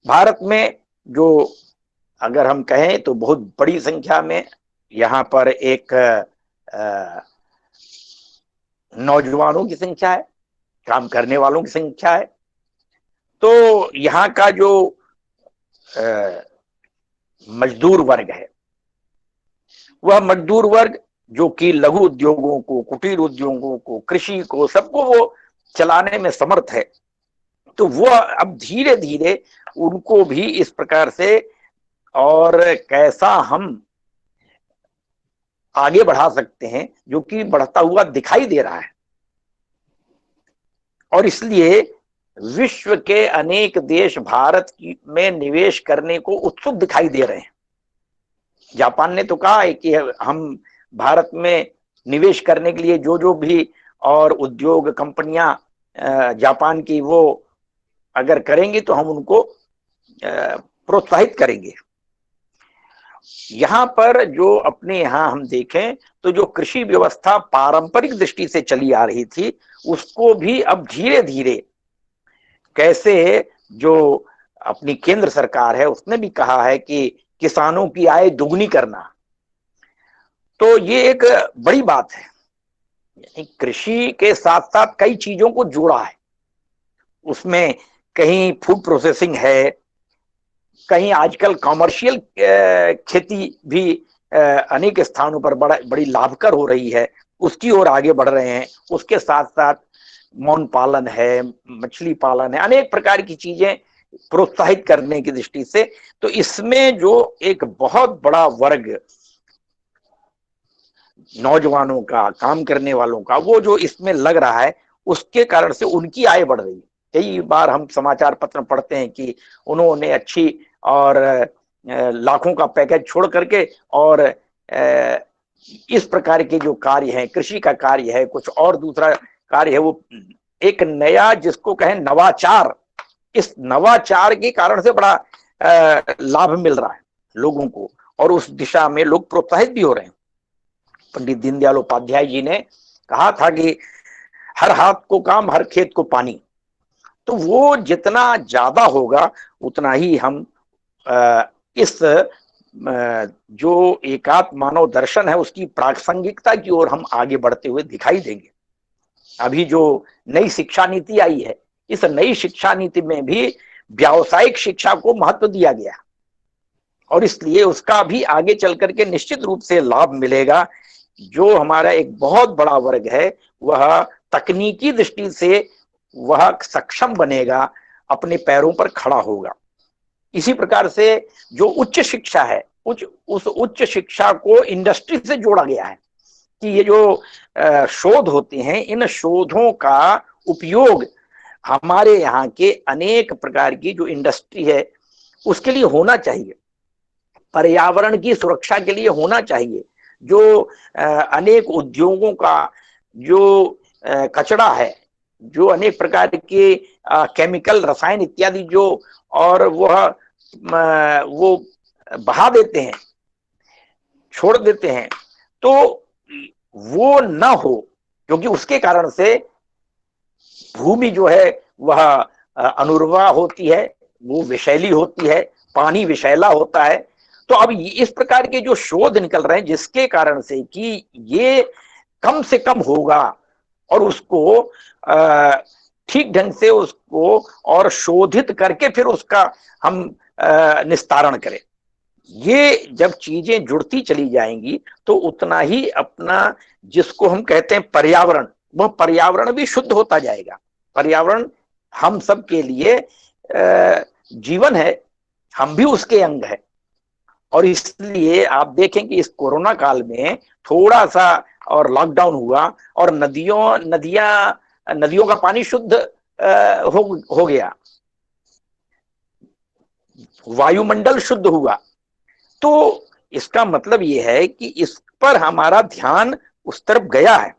भारत में जो अगर हम कहें तो बहुत बड़ी संख्या में यहाँ पर एक नौजवानों की संख्या है, काम करने वालों की संख्या है। तो यहाँ का जो मजदूर वर्ग है, वह मजदूर वर्ग जो कि लघु उद्योगों को, कुटीर उद्योगों को, कृषि को, सबको वो चलाने में समर्थ है, तो वह अब धीरे धीरे उनको भी इस प्रकार से और कैसा हम आगे बढ़ा सकते हैं, जो कि बढ़ता हुआ दिखाई दे रहा है। और इसलिए विश्व के अनेक देश भारत में निवेश करने को उत्सुक दिखाई दे रहे हैं। जापान ने तो कहा है कि हम भारत में निवेश करने के लिए जो भी और उद्योग कंपनियां जापान की वो अगर करेंगी तो हम उनको प्रोत्साहित करेंगे। यहाँ पर जो अपने यहाँ हम देखें तो जो कृषि व्यवस्था पारंपरिक दृष्टि से चली आ रही थी, उसको भी अब धीरे धीरे कैसे जो अपनी केंद्र सरकार है उसने भी कहा है कि किसानों की आय दुगनी करना, तो ये एक बड़ी बात है। यानी कृषि के साथ साथ कई चीजों को जोड़ा है, उसमें कहीं फूड प्रोसेसिंग है, कहीं आजकल कॉमर्शियल खेती भी अनेक स्थानों पर बड़ी लाभकर हो रही है, उसकी ओर आगे बढ़ रहे हैं। उसके साथ साथ मौन पालन है, मछली पालन है, अनेक प्रकार की चीजें प्रोत्साहित करने की दृष्टि से। तो इसमें जो एक बहुत बड़ा वर्ग नौजवानों का, काम करने वालों का, वो जो इसमें लग रहा है, उसके कारण से उनकी आय बढ़ रही है। कई बार हम समाचार पत्र पढ़ते हैं कि उन्होंने अच्छी और लाखों का पैकेज छोड़ करके और इस प्रकार के जो कार्य है, कृषि का कार्य है, कुछ और दूसरा कार्य है, वो एक नया जिसको कहें नवाचार, इस नवाचार के कारण से बड़ा लाभ मिल रहा है लोगों को और उस दिशा में लोग प्रोत्साहित भी हो रहे हैं। पंडित दीनदयाल उपाध्याय जी ने कहा था कि हर हाथ को काम, हर खेत को पानी। तो वो जितना ज्यादा होगा उतना ही हम इस जो एकात्म मानव दर्शन है उसकी प्रासंगिकता की ओर हम आगे बढ़ते हुए दिखाई देंगे। अभी जो नई शिक्षा नीति आई है, इस नई शिक्षा नीति में भी व्यावसायिक शिक्षा को महत्व दिया गया और इसलिए उसका भी आगे चल करके निश्चित रूप से लाभ मिलेगा। जो हमारा एक बहुत बड़ा वर्ग है वह तकनीकी दृष्टि से वह सक्षम बनेगा, अपने पैरों पर खड़ा होगा। इसी प्रकार से जो उच्च शिक्षा है, उस उच्च शिक्षा को इंडस्ट्री से जोड़ा गया है कि ये जो शोध होते हैं, इन शोधों का उपयोग हमारे यहाँ के अनेक प्रकार की जो इंडस्ट्री है उसके लिए होना चाहिए, पर्यावरण की सुरक्षा के लिए होना चाहिए। जो अनेक उद्योगों का जो कचरा है, जो अनेक प्रकार के केमिकल, रसायन इत्यादि जो और वो बहा देते हैं, छोड़ देते हैं, तो वो ना हो, क्योंकि उसके कारण से भूमि जो है वह अनुर्वरा होती है, वो विषैली होती है, पानी विषैला होता है। तो अब इस प्रकार के जो शोध निकल रहे हैं जिसके कारण से कि ये कम से कम होगा और उसको ठीक ढंग से उसको और शोधित करके फिर उसका हम निस्तारण करें। ये जब चीजें जुड़ती चली जाएंगी तो उतना ही अपना जिसको हम कहते हैं पर्यावरण, वह पर्यावरण भी शुद्ध होता जाएगा। पर्यावरण हम सब के लिए जीवन है, हम भी उसके अंग है। और इसलिए आप देखें कि इस कोरोना काल में थोड़ा सा और लॉकडाउन हुआ और नदियों का पानी शुद्ध हो गया, वायुमंडल शुद्ध हुआ। तो इसका मतलब यह है कि इस पर हमारा ध्यान उस तरफ गया है,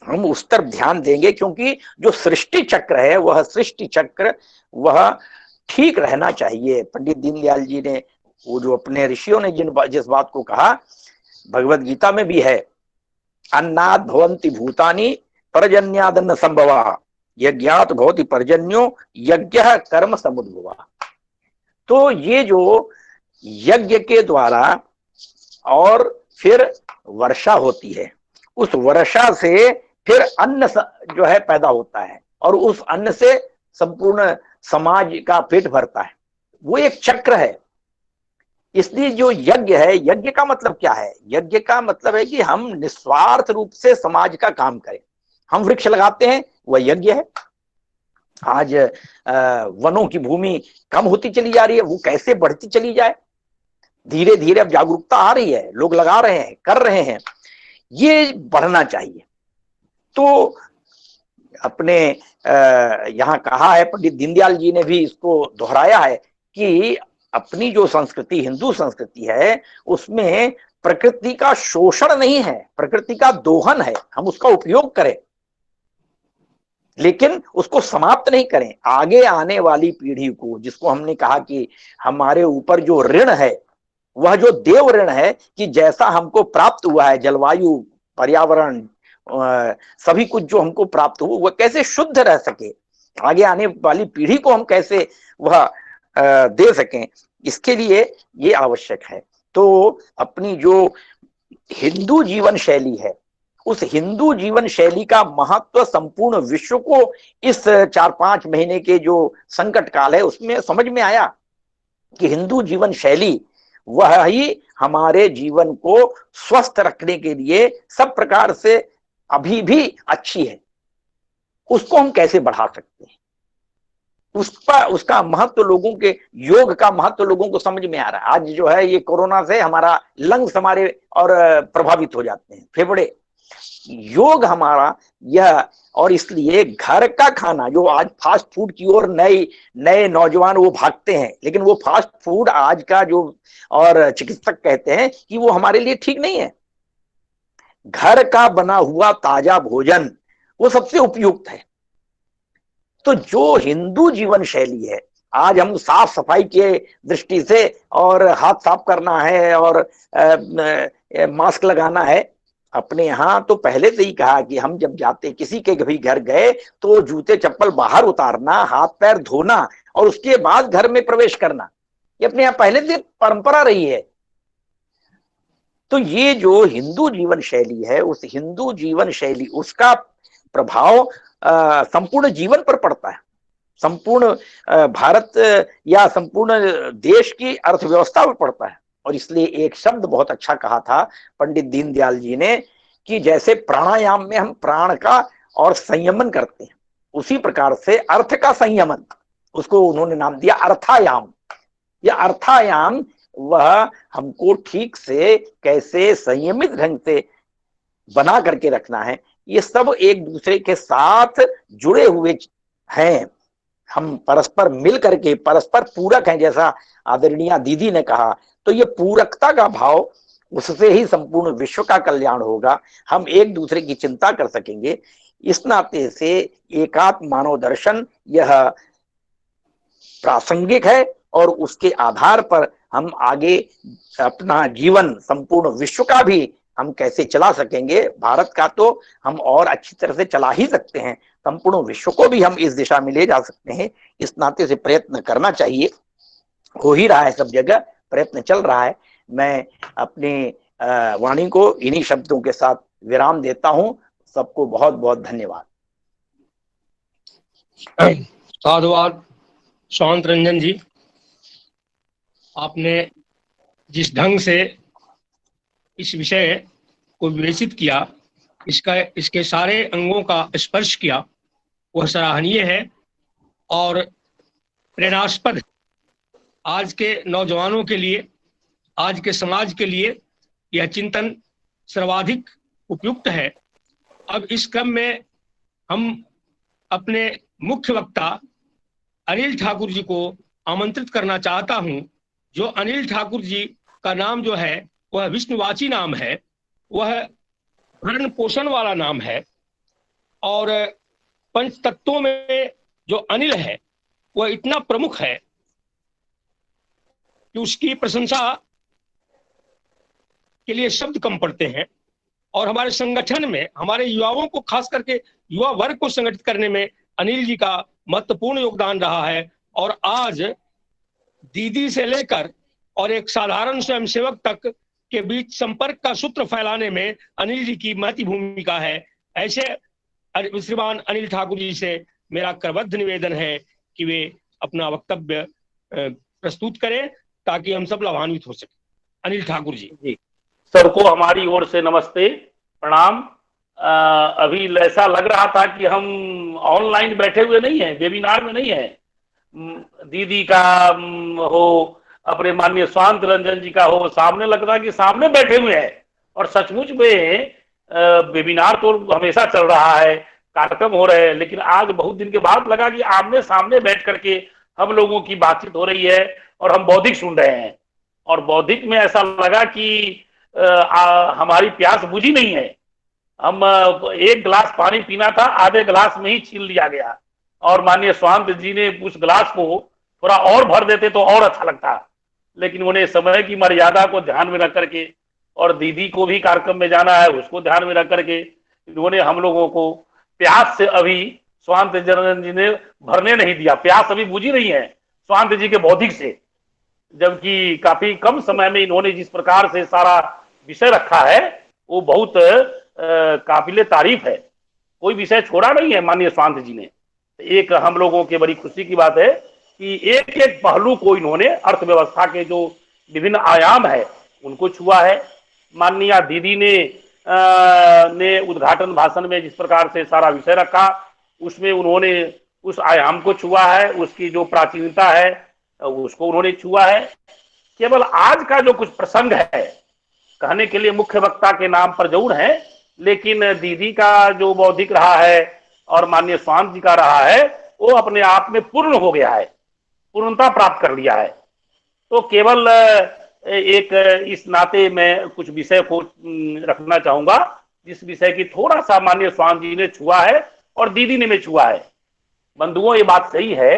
हम उस तरफ ध्यान देंगे, क्योंकि जो सृष्टि चक्र है वह सृष्टि चक्र वह ठीक रहना चाहिए। पंडित दीनदयाल जी ने वो जो अपने ऋषियों ने जिस बात को कहा, भगवत गीता में भी है, अन्नाद भवन्ति भूतानि पर्जन्यादन्न संभवा यज्ञात भवति पर्जन्यो यज्ञ कर्म समुद्भवा। तो ये जो यज्ञ के द्वारा और फिर वर्षा होती है, उस वर्षा से फिर अन्न जो है पैदा होता है और उस अन्न से संपूर्ण समाज का पेट भरता है। वो एक चक्र है। इसलिए जो यज्ञ है, यज्ञ का मतलब क्या है? यज्ञ का मतलब है कि हम निस्वार्थ रूप से समाज का काम करें। हम वृक्ष लगाते हैं, वह यज्ञ है। आज वनों की भूमि कम होती चली जा रही है, वो कैसे बढ़ती चली जाए? धीरे धीरे अब जागरूकता आ रही है, लोग लगा रहे हैं, कर रहे हैं, ये बढ़ना चाहिए। तो अपने यहाँ कहा है, पंडित दीनदयाल जी ने भी इसको दोहराया है कि अपनी जो संस्कृति, हिंदू संस्कृति है, उसमें प्रकृति का शोषण नहीं है, प्रकृति का दोहन है। हम उसका उपयोग करें लेकिन उसको समाप्त नहीं करें। आगे आने वाली पीढ़ी को, जिसको हमने कहा कि हमारे ऊपर जो ऋण है वह जो देव ऋण है कि जैसा हमको प्राप्त हुआ है, जलवायु, पर्यावरण, सभी कुछ जो हमको प्राप्त हुआ, वह कैसे शुद्ध रह सके, आगे आने वाली पीढ़ी को हम कैसे वह दे सकें, इसके लिए ये आवश्यक है। तो अपनी जो हिंदू जीवन शैली है, उस हिंदू जीवन शैली का महत्व संपूर्ण विश्व को इस 4-5 महीने के जो संकट काल है उसमें समझ में आया कि हिंदू जीवन शैली वह ही हमारे जीवन को स्वस्थ रखने के लिए सब प्रकार से अभी भी अच्छी है। उसको हम कैसे बढ़ा सकते हैं, उसका महत्व लोगों के, योग का महत्व लोगों को समझ में आ रहा है। आज जो है ये कोरोना से हमारा लंग्स हमारे और प्रभावित हो जाते हैं, फेफड़े, योग हमारा यह, और इसलिए घर का खाना, जो आज फास्ट फूड की ओर नए नए नौजवान वो भागते हैं, लेकिन वो फास्ट फूड आज का जो, और चिकित्सक कहते हैं कि वो हमारे लिए ठीक नहीं है। घर का बना हुआ ताजा भोजन वो सबसे उपयुक्त है। तो जो हिंदू जीवन शैली है, आज हम साफ सफाई के दृष्टि से, और हाथ साफ करना है और मास्क लगाना है, अपने यहाँ तो पहले से ही कहा कि हम जब जाते किसी के भी घर गए तो जूते चप्पल बाहर उतारना, हाथ पैर धोना और उसके बाद घर में प्रवेश करना, ये अपने यहाँ पहले से परंपरा रही है। तो ये जो हिंदू जीवन शैली है, उस हिंदू जीवन शैली, उसका प्रभाव संपूर्ण जीवन पर पड़ता है, संपूर्ण भारत या संपूर्ण देश की अर्थव्यवस्था पर पड़ता है। और इसलिए एक शब्द बहुत अच्छा कहा था पंडित दीनदयाल जी ने, कि जैसे प्राणायाम में हम प्राण का और संयमन करते हैं, उसी प्रकार से अर्थ का संयमन, उसको उन्होंने नाम दिया अर्थायाम। यह अर्थायाम वह हमको ठीक से कैसे संयमित ढंग से बना करके रखना है, ये सब एक दूसरे के साथ जुड़े हुए हैं। हम परस्पर मिल करके परस्पर पूरक हैं, जैसा आदरणीय दीदी ने कहा। तो ये पूरकता का भाव, उससे ही संपूर्ण विश्व का कल्याण होगा, हम एक दूसरे की चिंता कर सकेंगे। इस नाते से एकात्म मानव दर्शन यह प्रासंगिक है, और उसके आधार पर हम आगे अपना जीवन संपूर्ण विश्व का भी हम कैसे चला सकेंगे, भारत का तो हम और अच्छी तरह से चला ही सकते हैं, संपूर्ण विश्व को भी हम इस दिशा में ले जा सकते हैं। इस नाते से प्रयत्न करना चाहिए, हो ही रहा है, सब जगह प्रयत्न चल रहा है। मैं अपने वाणी को इन्हीं शब्दों के साथ विराम देता हूं। सबको बहुत बहुत धन्यवाद। साधुवाद शांत रंजन जी, आपने जिस ढंग से इस विषय को विवेचित किया, इसके सारे अंगों का स्पर्श किया, वह सराहनीय है और प्रेरणास्पद। आज के नौजवानों के लिए, आज के समाज के लिए यह चिंतन सर्वाधिक उपयुक्त है। अब इस क्रम में हम अपने मुख्य वक्ता अनिल ठाकुर जी को आमंत्रित करना चाहता हूं। जो अनिल ठाकुर जी का नाम जो है वह विष्णुवाची नाम है, वह भरण पोषण वाला नाम है, और पंच तत्वों में जो अनिल है वह इतना प्रमुख है कि उसकी प्रशंसा के लिए शब्द कम पड़ते हैं। और हमारे संगठन में हमारे युवाओं को, खास करके युवा वर्ग को संगठित करने में अनिल जी का महत्वपूर्ण योगदान रहा है। और आज दीदी से लेकर और एक साधारण स्वयंसेवक तक के बीच संपर्क का सूत्र फैलाने में अनिल जी की महती भूमिका है। ऐसे श्रीमान अनिल ठाकुर जी से मेरा करबद्ध निवेदन है कि वे अपना वक्तव्य प्रस्तुत करें ताकि हम सब लाभान्वित हो सके। अनिल ठाकुर जी। जी, सबको हमारी ओर से नमस्ते, प्रणाम। अभी ऐसा लग रहा था कि हम ऑनलाइन बैठे हुए नहीं हैं, वेबिनार में नहीं है। दीदी का हो, अपने माननीय स्वांत रंजन जी का हो, सामने लग रहा कि सामने बैठे हुए हैं। और सचमुच में वेबिनार तो हमेशा चल रहा है, कार्यक्रम हो रहे हैं, लेकिन आज बहुत दिन के बाद लगा कि आमने सामने बैठ करके हम लोगों की बातचीत हो रही है और हम बौद्धिक सुन रहे हैं। और बौद्धिक में ऐसा लगा कि हमारी प्यास बुझी नहीं है। हम एक गिलास पानी पीना था, आधे गिलास में ही छीन लिया गया। और माननीय स्वांत जी ने उस गिलास को थोड़ा और भर देते तो और अच्छा लगता, लेकिन उन्हें समय की मर्यादा को ध्यान में रख करके, और दीदी को भी कार्यक्रम में जाना है उसको ध्यान में रख करके, इन्होंने हम लोगों को प्यास से अभी स्वांत रंजन जी ने भरने नहीं दिया। प्यास अभी बुझी नहीं है स्वांत जी के बौद्धिक से, जबकि काफी कम समय में इन्होंने जिस प्रकार से सारा विषय रखा है वो बहुत काबिले तारीफ है। कोई विषय छोड़ा नहीं है माननीय स्वांत जी ने। एक हम लोगों के बड़ी खुशी की बात है कि एक एक पहलू को इन्होंने, अर्थव्यवस्था के जो विभिन्न आयाम है उनको छुआ है। माननीय दीदी ने उद्घाटन भाषण में जिस प्रकार से सारा विषय रखा, उसमें उन्होंने उस आयाम को छुआ है, उसकी जो प्राचीनता है उसको उन्होंने छुआ है। केवल आज का जो कुछ प्रसंग है कहने के लिए मुख्य वक्ता के नाम पर जरूर है, लेकिन दीदी का जो बौद्धिक रहा है और माननीय स्वामी जी का रहा है वो अपने आप में पूर्ण हो गया है, पूर्णता प्राप्त कर लिया है। तो केवल एक इस नाते मैं कुछ विषय को रखना चाहूंगा जिस विषय की थोड़ा सा माननीय स्वामी जी ने छुआ है और दीदी ने भी छुआ है। बंधुओं, ये बात सही है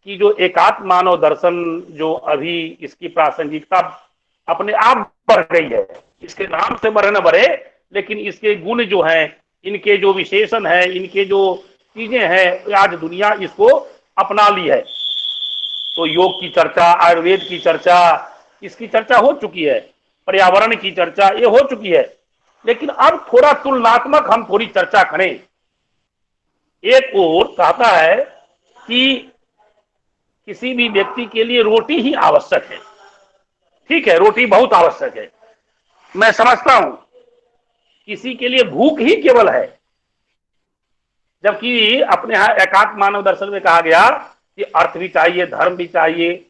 कि जो एकात्म मानव दर्शन जो अभी इसकी प्रासंगिकता अपने आप बढ़ गई है, इसके नाम से बढ़े न बढ़े, लेकिन इसके गुण जो हैं, इनके जो विशेषण है, इनके जो चीजें हैं, आज दुनिया इसको अपना ली है। तो योग की चर्चा, आयुर्वेद की चर्चा, इसकी चर्चा हो चुकी है, पर्यावरण की चर्चा ये हो चुकी है, लेकिन अब थोड़ा तुलनात्मक हम थोड़ी चर्चा करें। एक ओर कहता है कि किसी भी व्यक्ति के लिए रोटी ही आवश्यक है, ठीक है, रोटी बहुत आवश्यक है, मैं समझता हूं। किसी के लिए भूख ही केवल है, जबकि अपने यहां एकात्म मानव दर्शन में कहा गया कि अर्थ भी चाहिए, धर्म भी चाहिए।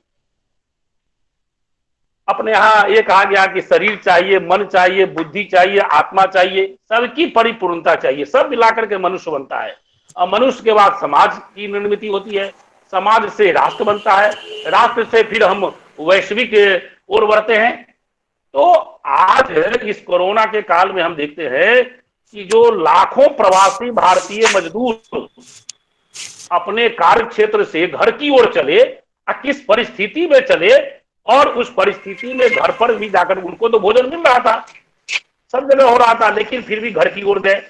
अपने यहां ये कहा गया कि शरीर चाहिए, मन चाहिए, बुद्धि चाहिए, आत्मा चाहिए, सबकी परिपूर्णता चाहिए, सब मिलाकर के मनुष्य बनता है। और मनुष्य के बाद समाज की निर्मित होती है, समाज से राष्ट्र बनता है, राष्ट्र से फिर हम वैश्विक ओर बढ़ते हैं। तो आज इस कोरोना के काल में हम देखते हैं कि जो लाखों प्रवासी भारतीय मजदूर अपने कार्य क्षेत्र से घर की ओर चले, किस परिस्थिति में चले, और उस परिस्थिति में घर पर भी जाकर उनको तो भोजन मिल रहा था, सब जगह हो रहा था, लेकिन फिर भी घर की ओर गए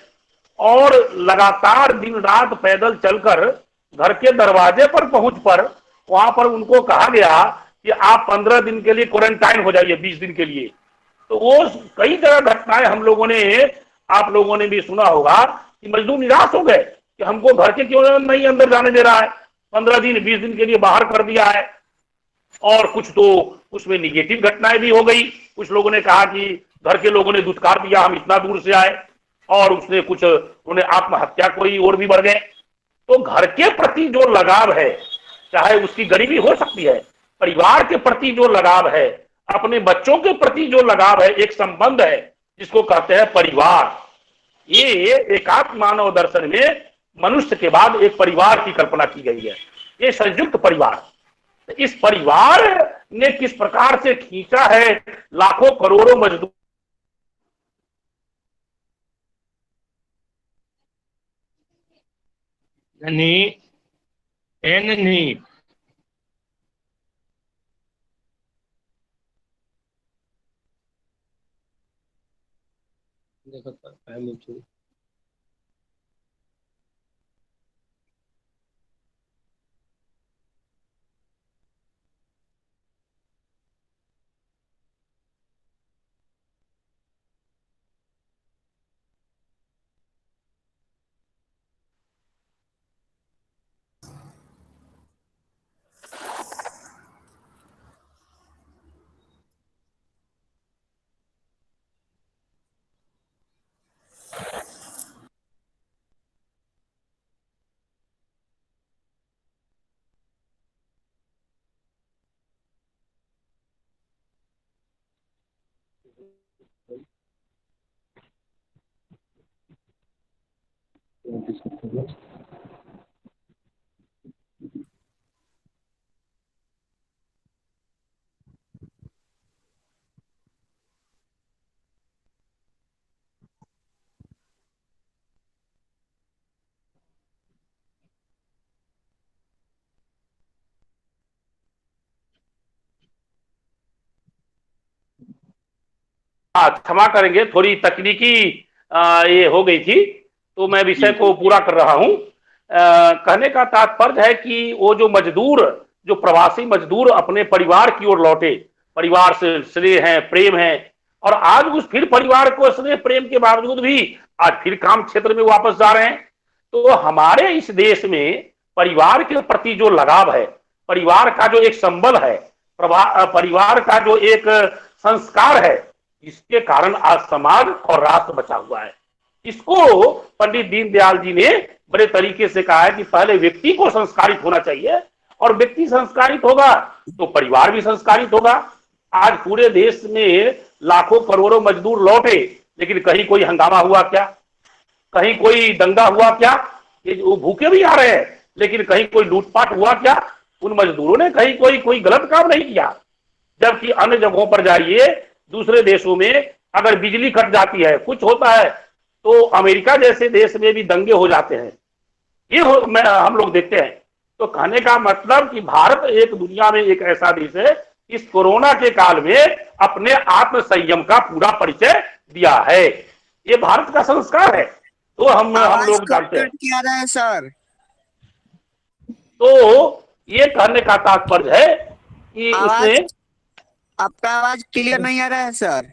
और लगातार दिन रात पैदल चलकर घर के दरवाजे पर पहुंच पर वहां पर उनको कहा गया कि आप 15 दिन के लिए क्वारंटाइन हो जाइए, 20 दिन के लिए। तो वो कई जगह घटनाएं हम लोगों ने, आप लोगों ने भी सुना होगा कि मजदूर निराश हो गए कि हमको घर के क्यों नहीं अंदर जाने दे रहा है, 15 दिन 20 दिन के लिए बाहर कर दिया है। और कुछ तो उसमें निगेटिव घटनाएं भी हो गई, कुछ लोगों ने कहा कि घर के लोगों ने दुत्कार दिया, हम इतना दूर से आए, और उसने कुछ उन्हें आत्महत्या को ओर भी बढ़ गए। तो घर के प्रति जो लगाव है, चाहे उसकी गरीबी हो सकती है, परिवार के प्रति जो लगाव है, अपने बच्चों के प्रति जो लगाव है, एक संबंध है जिसको कहते हैं परिवार। ये एकात्म मानव दर्शन में मनुष्य के बाद एक परिवार की कल्पना की गई है, ये संयुक्त परिवार। इस परिवार ने किस प्रकार से खींचा है लाखों करोड़ों मजदूर। नहीं, देखो क्षमा करेंगे, थोड़ी तकनीकी ये हो गई थी, तो मैं विषय को पूरा कर रहा हूं। कहने का तात्पर्य है कि वो जो मजदूर, जो प्रवासी मजदूर अपने परिवार की ओर लौटे, परिवार से स्नेह है, प्रेम है, और आज उस फिर परिवार को स्नेह प्रेम के बावजूद भी आज फिर काम क्षेत्र में वापस जा रहे हैं। तो हमारे इस देश में परिवार के प्रति जो लगाव है, परिवार का जो एक संबल है, परिवार का जो एक संस्कार है, जिसके कारण आज समाज और राष्ट्र बचा हुआ है। इसको पंडित दीनदयाल जी ने बड़े तरीके से कहा है कि पहले व्यक्ति को संस्कारित होना चाहिए, और व्यक्ति संस्कारित होगा तो परिवार भी संस्कारित होगा। आज पूरे देश में लाखों करोड़ों मजदूर लौटे, लेकिन कहीं कोई हंगामा हुआ क्या, कहीं कोई दंगा हुआ क्या? ये वो भूखे भी आ रहे हैं, लेकिन कहीं कोई लूटपाट हुआ क्या? उन मजदूरों ने कहीं कोई गलत काम नहीं किया। जबकि अन्य जगहों पर जाइए, दूसरे देशों में अगर बिजली कट जाती है, कुछ होता है, तो अमेरिका जैसे देश में भी दंगे हो जाते हैं। हम लोग देखते हैं। तो कहने का मतलब कि भारत एक दुनिया में एक ऐसा देश है, इस कोरोना के काल में अपने आत्म संयम का पूरा परिचय दिया है। ये भारत का संस्कार है। तो हम लोग जानते हैं। क्या रहा है सर? तो ये कहने का तात्पर्य है कि इसमें आपका आवाज क्लियर नहीं आ रहा है सर।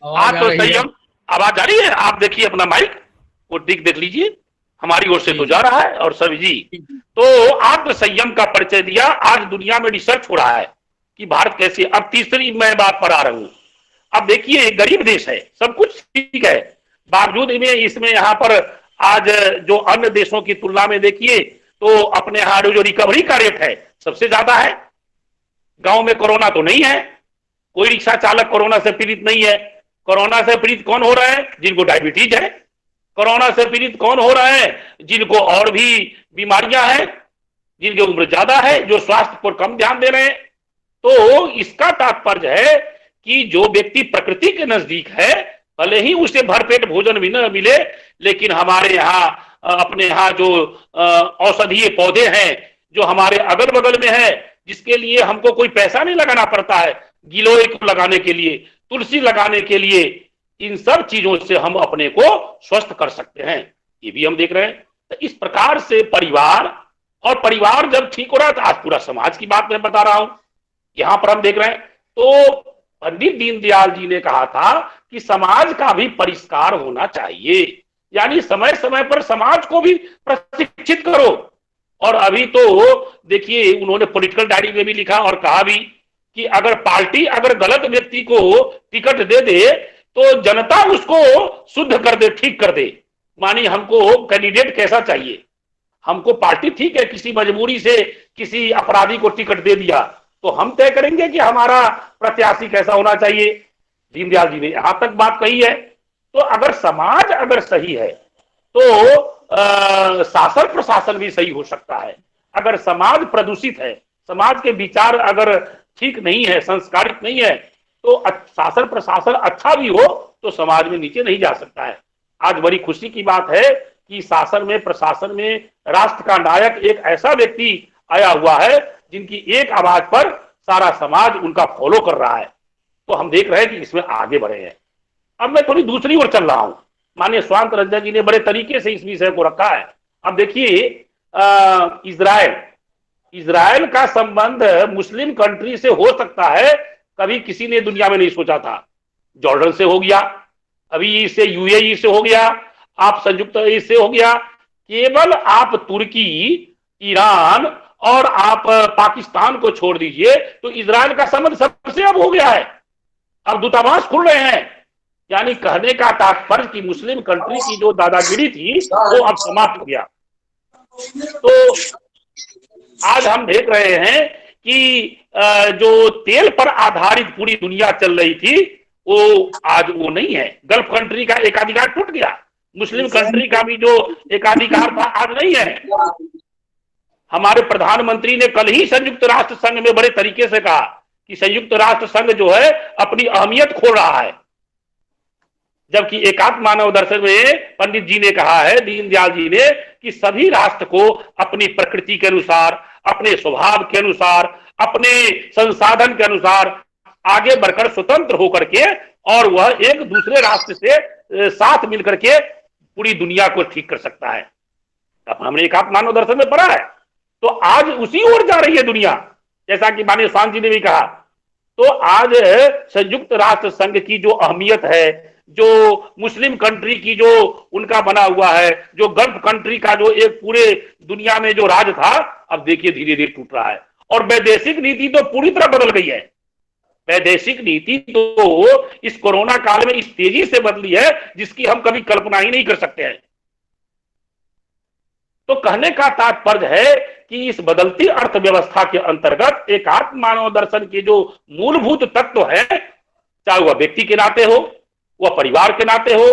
आत्म संयम आवाज आ रही है? आप देखिए अपना माइक वो देख लीजिए, हमारी ओर से तो जा रहा है। और सभी जी, तो आत्म संयम का परिचय दिया। आज दुनिया में रिसर्च हो रहा है कि भारत कैसे। अब तीसरी मैं बात पर आ रहा हूं। अब देखिए, गरीब देश है, सब कुछ ठीक है, बावजूद में इसमें यहाँ पर आज जो अन्य देशों की तुलना में देखिए तो अपने यहाँ जो रिकवरी का रेट है सबसे ज्यादा है। गांव में कोरोना तो नहीं है, कोई रिक्शा चालक कोरोना से पीड़ित नहीं है। कोरोना से पीड़ित कौन हो रहा है? जिनको डायबिटीज है। कोरोना से पीड़ित कौन हो रहा है? जिनको और भी बीमारियां हैं, जिनकी उम्र ज्यादा है, जो स्वास्थ्य पर कम ध्यान दे रहे हैं। तो इसका तात्पर्य है कि जो व्यक्ति प्रकृति के नजदीक है, भले ही उसे भरपेट भोजन भी न मिले, लेकिन हमारे यहाँ अपने यहाँ जो औषधीय पौधे हैं जो हमारे अगल बगल में है, जिसके लिए हमको कोई पैसा नहीं लगाना पड़ता है, गिलोय को लगाने के लिए, तुलसी लगाने के लिए, इन सब चीजों से हम अपने को स्वस्थ कर सकते हैं। ये भी हम देख रहे हैं। तो इस प्रकार से परिवार जब ठीक हो रहा है, तो आज पूरा समाज की बात मैं बता रहा हूं, यहां पर हम देख रहे हैं। तो पंडित दीनदयाल जी ने कहा था कि समाज का भी परिष्कार होना चाहिए, यानी समय समय पर समाज को भी प्रशिक्षित करो। और अभी तो देखिए, उन्होंने पॉलिटिकल डायरी में भी लिखा और कहा भी कि अगर पार्टी अगर गलत व्यक्ति को टिकट दे दे तो जनता उसको शुद्ध कर दे, ठीक कर दे। मानी हमको कैंडिडेट कैसा चाहिए? हमको पार्टी ठीक है, किसी मजबूरी से किसी अपराधी को टिकट दे दिया तो हम तय करेंगे कि हमारा प्रत्याशी कैसा होना चाहिए। दीनदयाल जी ने यहां तक बात कही है। तो अगर समाज अगर सही है तो शासन प्रशासन भी सही हो सकता है। अगर समाज प्रदूषित है, समाज के विचार अगर ठीक नहीं है, संस्कारित नहीं है, तो शासन प्रशासन अच्छा भी हो तो समाज में नीचे नहीं जा सकता है। आज बड़ी खुशी की बात है कि शासन में प्रशासन में राष्ट्र का नायक एक ऐसा व्यक्ति आया हुआ है जिनकी एक आवाज पर सारा समाज उनका फॉलो कर रहा है। तो हम देख रहे हैं कि इसमें आगे बढ़े हैं। अब मैं थोड़ी दूसरी ओर चल रहा हूं। माननीय स्वांत रंजन जी ने बड़े तरीके से इस विषय को रखा है। अब देखिए, इजराइल का संबंध मुस्लिम कंट्री से हो सकता है, कभी किसी ने दुनिया में नहीं सोचा था। जॉर्डन से हो गया, अभी इससे यूएई से हो गया, आप संयुक्त इससे हो गया। केवल आप तुर्की, ईरान और आप पाकिस्तान को छोड़ दीजिए तो इजराइल का संबंध सबसे अब हो गया है। अब दूतावास खुल रहे हैं। यानी कहने का तात्पर्य कि मुस्लिम कंट्री की जो दादागिरी थी वो अब समाप्त हो गया। तो आज हम देख रहे हैं कि जो तेल पर आधारित पूरी दुनिया चल रही थी वो आज वो नहीं है। गल्फ कंट्री का एकाधिकार टूट गया, मुस्लिम कंट्री का भी जो एकाधिकार था आज नहीं है। हमारे प्रधानमंत्री ने कल ही संयुक्त राष्ट्र संघ में बड़े तरीके से कहा कि संयुक्त राष्ट्र संघ जो है अपनी अहमियत खो रहा है। जबकि एकात्म मानव दर्शन में पंडित जी ने कहा है, दीनदयाल जी ने, कि सभी राष्ट्र को अपनी प्रकृति के अनुसार, अपने स्वभाव के अनुसार, अपने संसाधन के अनुसार आगे बढ़कर स्वतंत्र होकर के और वह एक दूसरे राष्ट्र से साथ मिलकर के पूरी दुनिया को ठीक कर सकता है। अब हमने एकात्म मानव दर्शन में पढ़ा है। तो आज उसी ओर जा रही है दुनिया, जैसा कि माननीय स्वामी जी ने भी कहा। तो आज संयुक्त राष्ट्र संघ की जो अहमियत है, जो मुस्लिम कंट्री की जो उनका बना हुआ है, जो गल्फ कंट्री का जो एक पूरे दुनिया में जो राज था, अब देखिए धीरे धीरे टूट रहा है। और वैदेशिक नीति तो पूरी तरह बदल गई है। वैदेशिक नीति तो इस कोरोना काल में इस तेजी से बदली है जिसकी हम कभी कल्पना ही नहीं कर सकते हैं। तो कहने का तात्पर्य है कि इस बदलती अर्थव्यवस्था के अंतर्गत एकात्म मानव दर्शन के जो मूलभूत तत्व है, चाहे वह व्यक्ति के नाते हो, वह परिवार के नाते हो,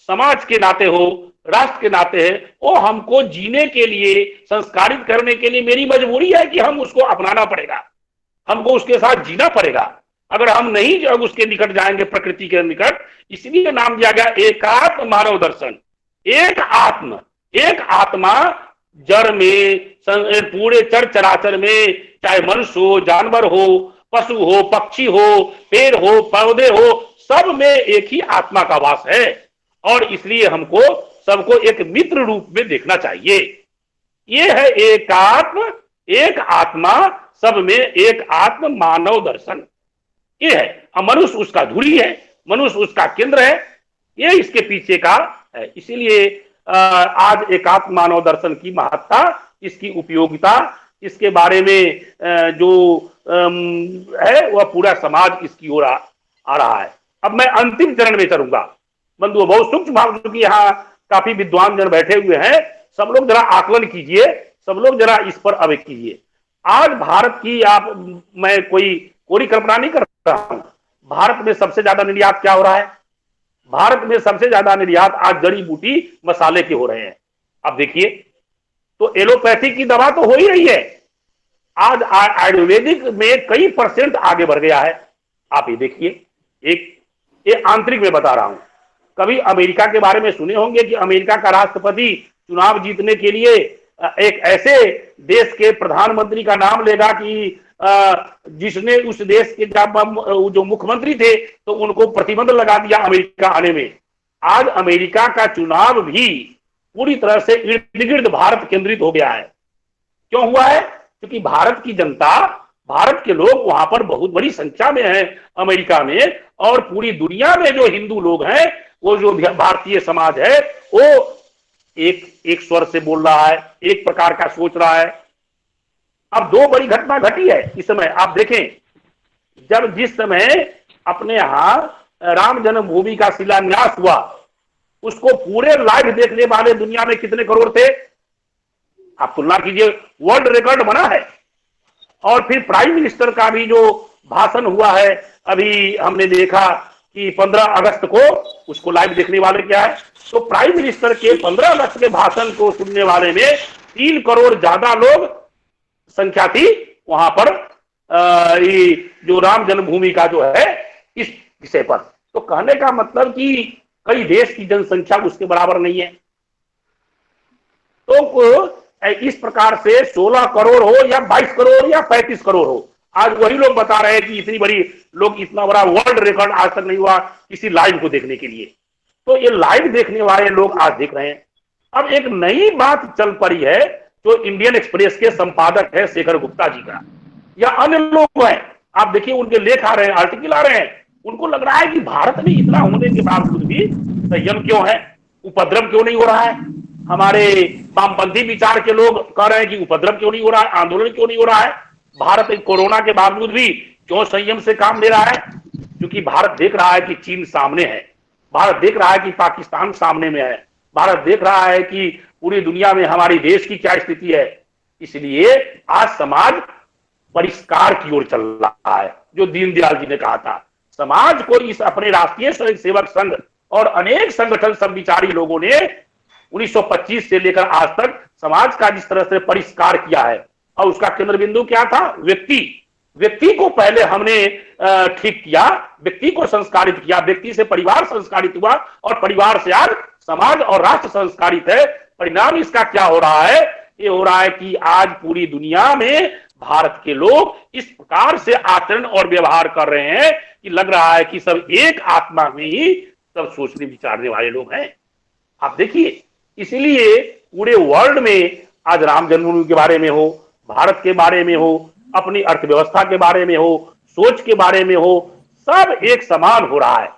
समाज के नाते हो, राष्ट्र के नाते है, वो हमको जीने के लिए, संस्कारित करने के लिए मेरी मजबूरी है कि हम उसको अपनाना पड़ेगा, हमको उसके साथ जीना पड़ेगा। अगर हम नहीं जब उसके निकट जाएंगे, प्रकृति के निकट, इसलिए नाम दिया गया एकात्म मानव दर्शन। एक आत्मा जड़ में, पूरे चर चराचर में, चाहे मनुष्य हो, जानवर हो, पशु हो, पक्षी हो, पेड़ हो, पौधे हो, सब में एक ही आत्मा का वास है। और इसलिए हमको सबको एक मित्र रूप में देखना चाहिए। ये है एक आत्मा, सब में एक आत्म मानव दर्शन। ये है, मनुष्य उसका धुरी है, मनुष्य उसका केंद्र है, ये इसके पीछे का है। इसीलिए आज एकात्म मानव दर्शन की महत्ता, इसकी उपयोगिता, इसके बारे में जो है वह पूरा समाज इसकी ओर आ रहा है। अब मैं अंतिम चरण में चलूंगा। बंधुओं, बहुत सूक्ष्म भाव, क्योंकि यहाँ काफी विद्वान जन बैठे हुए हैं, सब लोग जरा आकलन कीजिए, सब लोग जरा इस पर अवेक कीजिए। आज भारत की मैं कोई कल्पना नहीं कर रहा हूं, भारत में सबसे ज्यादा निर्यात क्या हो रहा है? भारत में सबसे ज्यादा निर्यात आज जड़ी बूटी मसाले के हो रहे हैं। अब देखिए, तो एलोपैथी की दवा तो हो ही रही है, आज आयुर्वेदिक में कई % आगे बढ़ गया है। आप ये देखिए, एक आंतरिक में बता रहा हूं, कभी अमेरिका के बारे में सुने होंगे कि अमेरिका का राष्ट्रपति चुनाव जीतने के लिए एक ऐसे देश के प्रधानमंत्री का नाम लेगा कि जिसने उस देश के जो मुख्यमंत्री थे तो उनको प्रतिबंध लगा दिया अमेरिका आने में। आज अमेरिका का चुनाव भी पूरी तरह से इर्द गिर्द भारत केंद्रित हो गया है। क्यों हुआ है? क्योंकि भारत की जनता, भारत के लोग वहां पर बहुत बड़ी संख्या में है अमेरिका में, और पूरी दुनिया में जो हिंदू लोग हैं, वो जो भारतीय समाज है, वो एक स्वर से बोल रहा है, एक प्रकार का सोच रहा है। अब दो बड़ी घटना घटी है इस समय। आप देखें, जिस समय अपने यहां राम जन्मभूमि का शिलान्यास हुआ, उसको पूरे लाइव देखने वाले दुनिया में कितने करोड़ थे? आप तुलना कीजिए, वर्ल्ड रिकॉर्ड बना है। और फिर प्राइम मिनिस्टर का भी जो भाषण हुआ है, अभी हमने देखा कि 15 अगस्त को उसको लाइव देखने वाले क्या है, तो प्राइम मिनिस्टर के 15 अगस्त के भाषण को सुनने वाले में 3 करोड़ ज्यादा लोग संख्या थी वहां पर, जो राम जन्मभूमि का जो है इस विषय पर। तो कहने का मतलब कि कई देश की जनसंख्या उसके बराबर नहीं है। तो इस प्रकार से 16 करोड़ हो या 22 करोड़ या 35 करोड़ हो, आज वही लोग बता रहे हैं कि इतनी बड़ी लोग, इतना बड़ा वर्ल्ड रिकॉर्ड आज तक नहीं हुआ किसी लाइव को देखने के लिए। तो ये लाइव देखने वाले लोग आज देख रहे हैं। अब एक नई बात चल पड़ी है, जो इंडियन एक्सप्रेस के संपादक है शेखर गुप्ता जी का, या अन्य लोग हैं, आप देखिए उनके लेख आ रहे हैं, आर्टिकल आ रहे हैं, उनको लग रहा है कि भारत में इतना होने के बावजूद भी संयम क्यों है, उपद्रव क्यों नहीं हो रहा है। हमारे वामपंथी विचार के लोग कह रहे हैं कि उपद्रव क्यों नहीं हो रहा है, आंदोलन क्यों नहीं हो रहा है, भारत कोरोना के बावजूद भी क्यों संयम से काम ले रहा है। क्योंकि भारत देख रहा है कि चीन सामने है, भारत देख रहा है कि पाकिस्तान सामने में है, भारत देख रहा है कि पूरी दुनिया में हमारी देश की क्या स्थिति है। इसलिए आज समाज परिष्कार की ओर चल रहा है। जो दीनदयाल जी ने कहा था, समाज को इस अपने राष्ट्रीय स्वयं सेवक संघ और अनेक संगठन समविचारी लोगों ने 1925 से लेकर आज तक समाज का जिस तरह से परिष्कार किया है, और उसका केंद्र बिंदु क्या था? व्यक्ति को पहले हमने ठीक किया, व्यक्ति को संस्कारित किया, व्यक्ति से परिवार संस्कारित हुआ, और परिवार से आज समाज और राष्ट्र संस्कारित है। परिणाम इसका क्या हो रहा है? ये हो रहा है कि आज पूरी दुनिया में भारत के लोग इस प्रकार से आचरण और व्यवहार कर रहे हैं कि लग रहा है कि सब एक आत्मा में ही सब सोचने विचारने वाले लोग हैं। आप देखिए, इसलिए पूरे वर्ल्ड में आज राम जन्मभूमि के बारे में हो, भारत के बारे में हो, अपनी अर्थव्यवस्था के बारे में हो, सोच के बारे में हो, सब एक समान हो रहा है।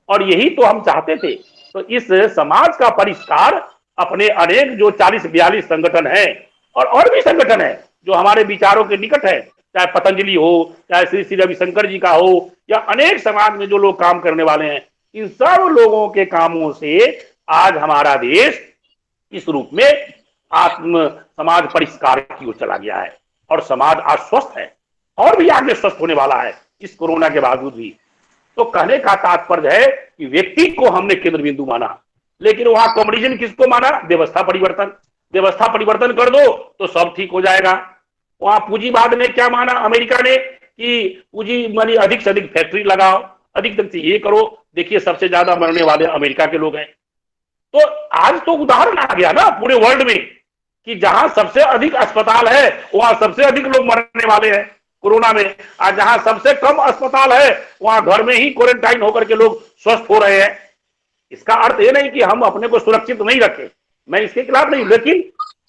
और यही तो हम चाहते थे। तो इस समाज का परिष्कार अपने अनेक जो 40-42 संगठन हैं, और भी संगठन है जो हमारे विचारों के निकट है, चाहे पतंजलि हो, चाहे श्री श्री रविशंकर जी का हो, या अनेक समाज में जो लोग काम करने वाले हैं, इन सब लोगों के कामों से आज हमारा देश इस रूप में आत्म समाज परिष्कार की ओर चला गया है, और समाज आज स्वस्थ है, और भी आगे स्वस्थ होने वाला है इस कोरोना के बावजूद भी। तो कहने का तात्पर्य है कि व्यक्ति को हमने केंद्र बिंदु माना, लेकिन वहां कम्युनिज्म किसको माना? व्यवस्था परिवर्तन। व्यवस्था परिवर्तन कर दो तो सब ठीक हो जाएगा। वहां पूंजीवाद ने क्या माना अमेरिका ने कि पूंजी मानी अधिक से अधिक फैक्ट्री लगाओ, अधिक से ये करो। देखिए सबसे ज्यादा मरने वाले अमेरिका के लोग हैं। तो आज तो उदाहरण आ गया ना पूरे वर्ल्ड में कि जहां सबसे अधिक अस्पताल है वहां सबसे अधिक लोग मरने वाले हैं कोरोना में, और जहां सबसे कम अस्पताल है वहां घर में ही क्वारंटाइन होकर के लोग स्वस्थ हो रहे हैं। इसका अर्थ ये नहीं कि हम अपने को सुरक्षित नहीं रखें, मैं इसके खिलाफ नहीं, लेकिन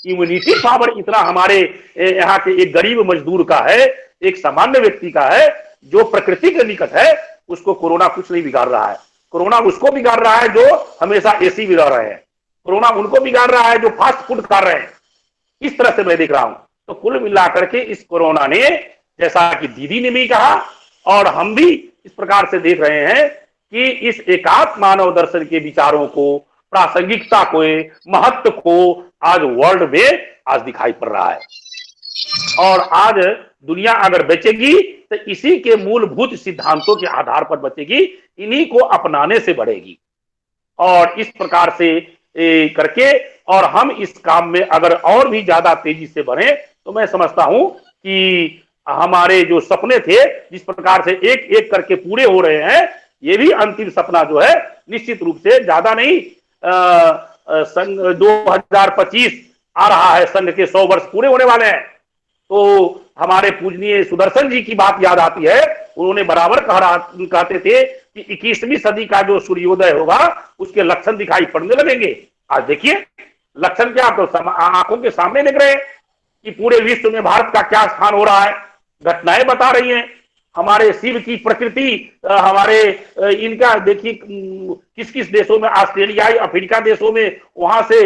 इम्यूनिटी पावर इतना हमारे यहाँ के एक गरीब मजदूर का है, एक सामान्य व्यक्ति का है जो प्रकृति के निकट है, उसको कोरोना कुछ नहीं बिगाड़ रहा है। कोरोना उसको बिगाड़ रहा है जो हमेशा एसी में रह रहे हैं, कोरोना उनको बिगाड़ रहा है जो फास्ट फूड खा रहे हैं। इस तरह से मैं देख रहा हूं। तो कुल मिलाकर के इस कोरोना ने, जैसा कि दीदी ने भी कहा और हम भी इस प्रकार से देख रहे हैं कि इस एकात्म मानव दर्शन के विचारों को, प्रासंगिकता को, महत्व को आज वर्ल्ड में आज दिखाई पड़ रहा है। और आज दुनिया अगर बचेगी तो इसी के मूलभूत सिद्धांतों के आधार पर बचेगी, इन्हीं को अपनाने से बढ़ेगी। और इस प्रकार से करके और हम इस काम में अगर और भी ज्यादा तेजी से बढ़े तो मैं समझता हूं कि हमारे जो सपने थे जिस प्रकार से एक एक करके पूरे हो रहे हैं, ये भी अंतिम सपना जो है निश्चित रूप से ज्यादा नहीं, संघ 2025 आ रहा है, संघ के 100 वर्ष पूरे होने वाले हैं। तो हमारे पूजनीय सुदर्शन जी की बात याद आती है, उन्होंने बराबर कहते थे कि 21वीं सदी का जो सूर्योदय होगा उसके लक्षण दिखाई पड़ने लगेंगे। आज देखिए लक्षण क्या, तो आंखों के सामने दिख रहे हैं कि पूरे विश्व में भारत का क्या स्थान हो रहा है। घटनाएं बता रही हैं हमारे शिव की प्रकृति, हमारे इनका देखिए किस किस देशों में, ऑस्ट्रेलिया, अफ्रीका देशों में, वहां से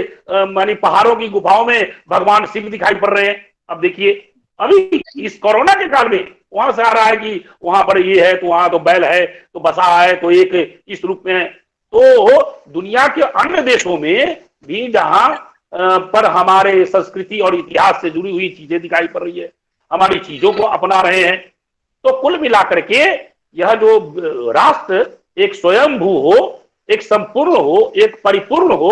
मानी पहाड़ों की गुफाओं में भगवान शिव दिखाई पड़ रहे हैं। अब देखिए अभी इस कोरोना के काल में वहां से आ रहा है कि वहां पर ये है तो वहां तो बैल है तो बसा है तो एक इस रूप में है। तो दुनिया के अन्य देशों में भी जहां पर हमारे संस्कृति और इतिहास से जुड़ी हुई चीजें दिखाई पड़ रही है, हमारी चीजों को अपना रहे हैं। तो कुल मिलाकर के यह जो राष्ट्र एक स्वयंभू हो, एक संपूर्ण हो, एक परिपूर्ण हो,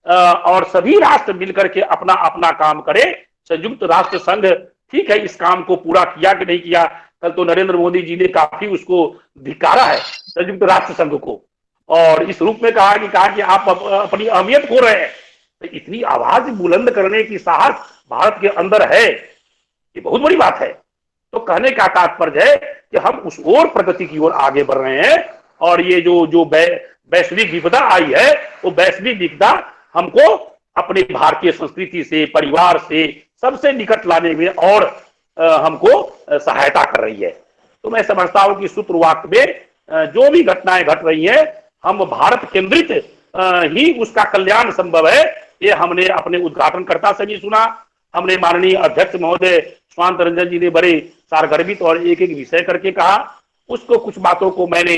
और सभी राष्ट्र मिलकर के अपना अपना काम करे। संयुक्त राष्ट्र संघ ठीक है, इस काम को पूरा किया कि नहीं किया, कल तो नरेंद्र मोदी जी ने काफी उसको धिक्कारा है संयुक्त राष्ट्र संघ को, और इस रूप में कहा कि आप अपनी अहमियत खो रहे हैं। तो इतनी आवाज बुलंद करने की साहस भारत के अंदर है, ये बहुत बड़ी बात है। तो कहने का तात्पर्य है कि हम उस ओर प्रगति की ओर आगे बढ़ रहे हैं, और ये जो वैश्विक विपदा आई है वो वैश्विक विपदा हमको अपनी भारतीय संस्कृति से, परिवार से सबसे निकट लाने में और हमको सहायता कर रही है। तो मैं समझता हूं कि सूत्रवाक्य में जो भी घटनाएं घट रही हैं, हम भारत केंद्रित ही उसका कल्याण संभव है। ये हमने अपने उद्घाटनकर्ता से भी सुना, हमने माननीय अध्यक्ष महोदय स्वांत रंजन जी ने बड़े सारगर्भित और एक एक विषय करके कहा। उसको कुछ बातों को मैंने,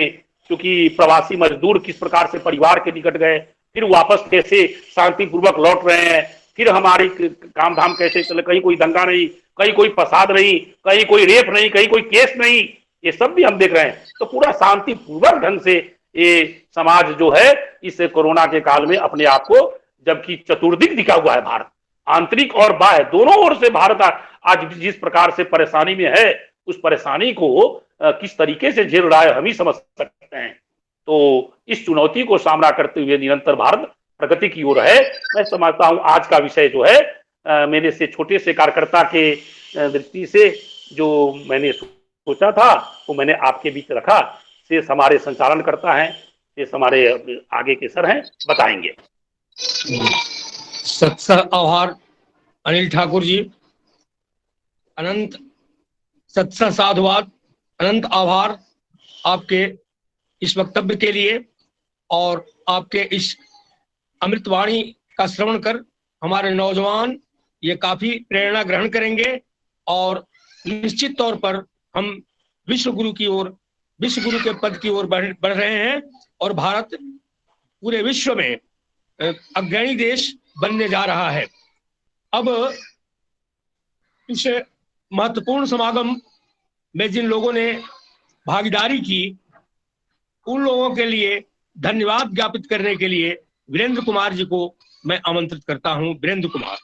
क्योंकि प्रवासी मजदूर किस प्रकार से परिवार के निकट गए, फिर वापस कैसे शांतिपूर्वक लौट रहे हैं, फिर हमारी काम धाम कैसे चले, कहीं कोई दंगा नहीं, कहीं कोई फसाद नहीं, कहीं कोई रेप नहीं, कहीं कोई केस नहीं, ये सब भी हम देख रहे हैं। तो पूरा शांतिपूर्वक ढंग से ये समाज जो है इस कोरोना के काल में अपने आप को, जबकि चतुर्दिक दिखा हुआ है भारत, आंतरिक और बाह्य दोनों ओर से भारत आज जिस प्रकार से परेशानी में है, उस परेशानी को किस तरीके से झेल रहा है हम ही समझ सकते हैं। तो इस चुनौती को सामना करते हुए निरंतर भारत प्रगति की ओर है। मैं समझता हूं आज का विषय जो है मेरे से छोटे से कार्यकर्ता के दृष्टि से जो मैंने सोचा था वो मैंने आपके बीच रखा। शेष हमारे संचालन करता है, शेष हमारे आगे के सर हैं, बताएंगे। सत्सह आभार अनिल ठाकुर जी, अनंत सत्सह साधुवाद, अनंत आभार आपके इस वक्तव्य के लिए। और आपके इस अमृतवाणी का श्रवण कर हमारे नौजवान ये काफी प्रेरणा ग्रहण करेंगे और निश्चित तौर पर हम विश्व गुरु की ओर, विश्व गुरु के पद की ओर बढ़ रहे हैं और भारत पूरे विश्व में अग्रणी देश बनने जा रहा है। अब इस महत्वपूर्ण समागम में जिन लोगों ने भागीदारी की उन लोगों के लिए धन्यवाद ज्ञापित करने के लिए वीरेंद्र कुमार जी को मैं आमंत्रित करता हूं। वीरेंद्र कुमार,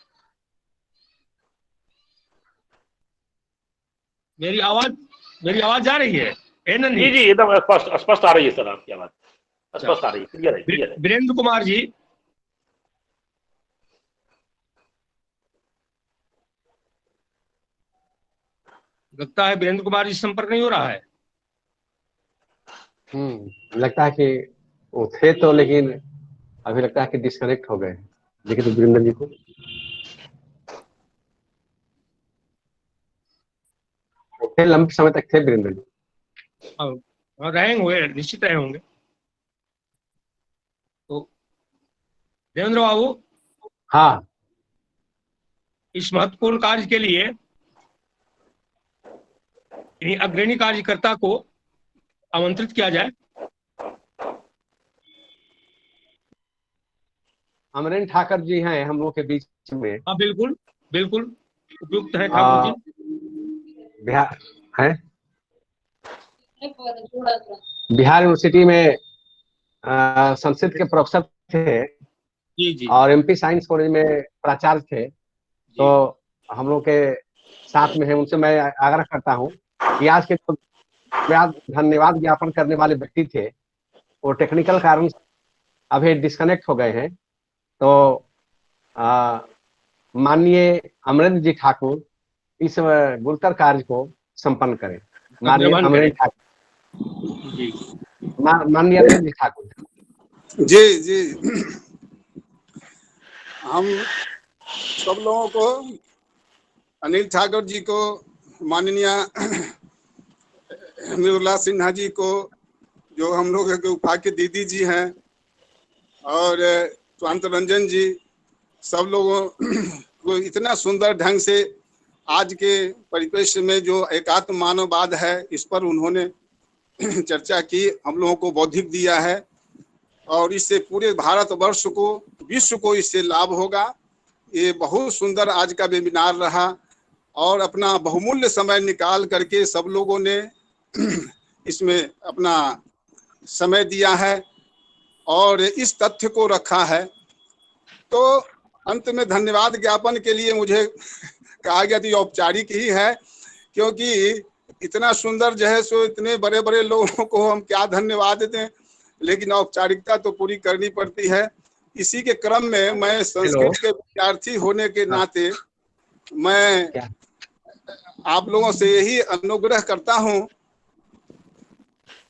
मेरी आवाज जा रही है? जी जी, एकदम स्पष्ट आ रही है सर, आपकी आवाज स्पष्ट आ रही है, क्लियर है, क्लियर है। वीरेंद्र कुमार जी, लगता है वीरेंद्र कुमार जी संपर्क नहीं हो रहा है। लगता है कि वो थे तो, लेकिन अभी लगता है कि डिस्कनेक्ट हो गए। देखिए तो वीरेंद्र जी को थे, लंबे समय तक थे वीरेंद्र जी। रहे होंगे, निश्चित रहे होंगे। तो देवेंद्र बाबू, हाँ, इस महत्वपूर्ण कार्य के लिए इन्हीं अग्रणी कार्यकर्ता को आमंत्रित किया जाए। अमरेंद्र ठाकुर जी हैं हम लोग के बीच में। हाँ बिल्कुल बिल्कुल, उपयुक्त है ठाकुर जी। बिहार है, बिहार यूनिवर्सिटी में संस्कृत के प्रोफेसर थे जी जी, और एमपी साइंस कॉलेज में प्राचार्य थे। तो हम लोग के साथ में है, उनसे मैं आग्रह करता हूं कि आज के जो धन्यवाद ज्ञापन करने वाले व्यक्ति थे वो टेक्निकल कारण से अभी डिस्कनेक्ट हो गए हैं। तो माननीय अमरेंद्र जी ठाकुर इस गुरुतर कार्य को संपन्न करें। माननीय अमरेंद्र ठाकुर जी, माननीय अमरेंद्र जी ठाकुर जी जी, हम सब लोगों को, अनिल ठाकुर जी को, माननीय मृदुला सिन्हा जी को, जो हम लोग के उपाध्याय दीदी जी हैं, और स्वांत रंजन जी, सब लोगों को इतना सुंदर ढंग से आज के परिप्रेक्ष्य में जो एकात्म मानववाद है इस पर उन्होंने चर्चा की, हम लोगों को बौद्धिक दिया है और इससे पूरे भारतवर्ष को, विश्व को इससे लाभ होगा। ये बहुत सुंदर आज का वेबिनार रहा और अपना बहुमूल्य समय निकाल करके सब लोगों ने इसमें अपना समय दिया है और इस तथ्य को रखा है। तो अंत में धन्यवाद ज्ञापन के लिए मुझे कहा गया तो औपचारिक ही है, क्योंकि इतना सुंदर जो है सो इतने बड़े बड़े लोगों को हम क्या धन्यवाद दें, लेकिन औपचारिकता तो पूरी करनी पड़ती है। इसी के क्रम में मैं संस्कृत के विद्यार्थी होने के नाते मैं आप लोगों से यही अनुग्रह करता हूं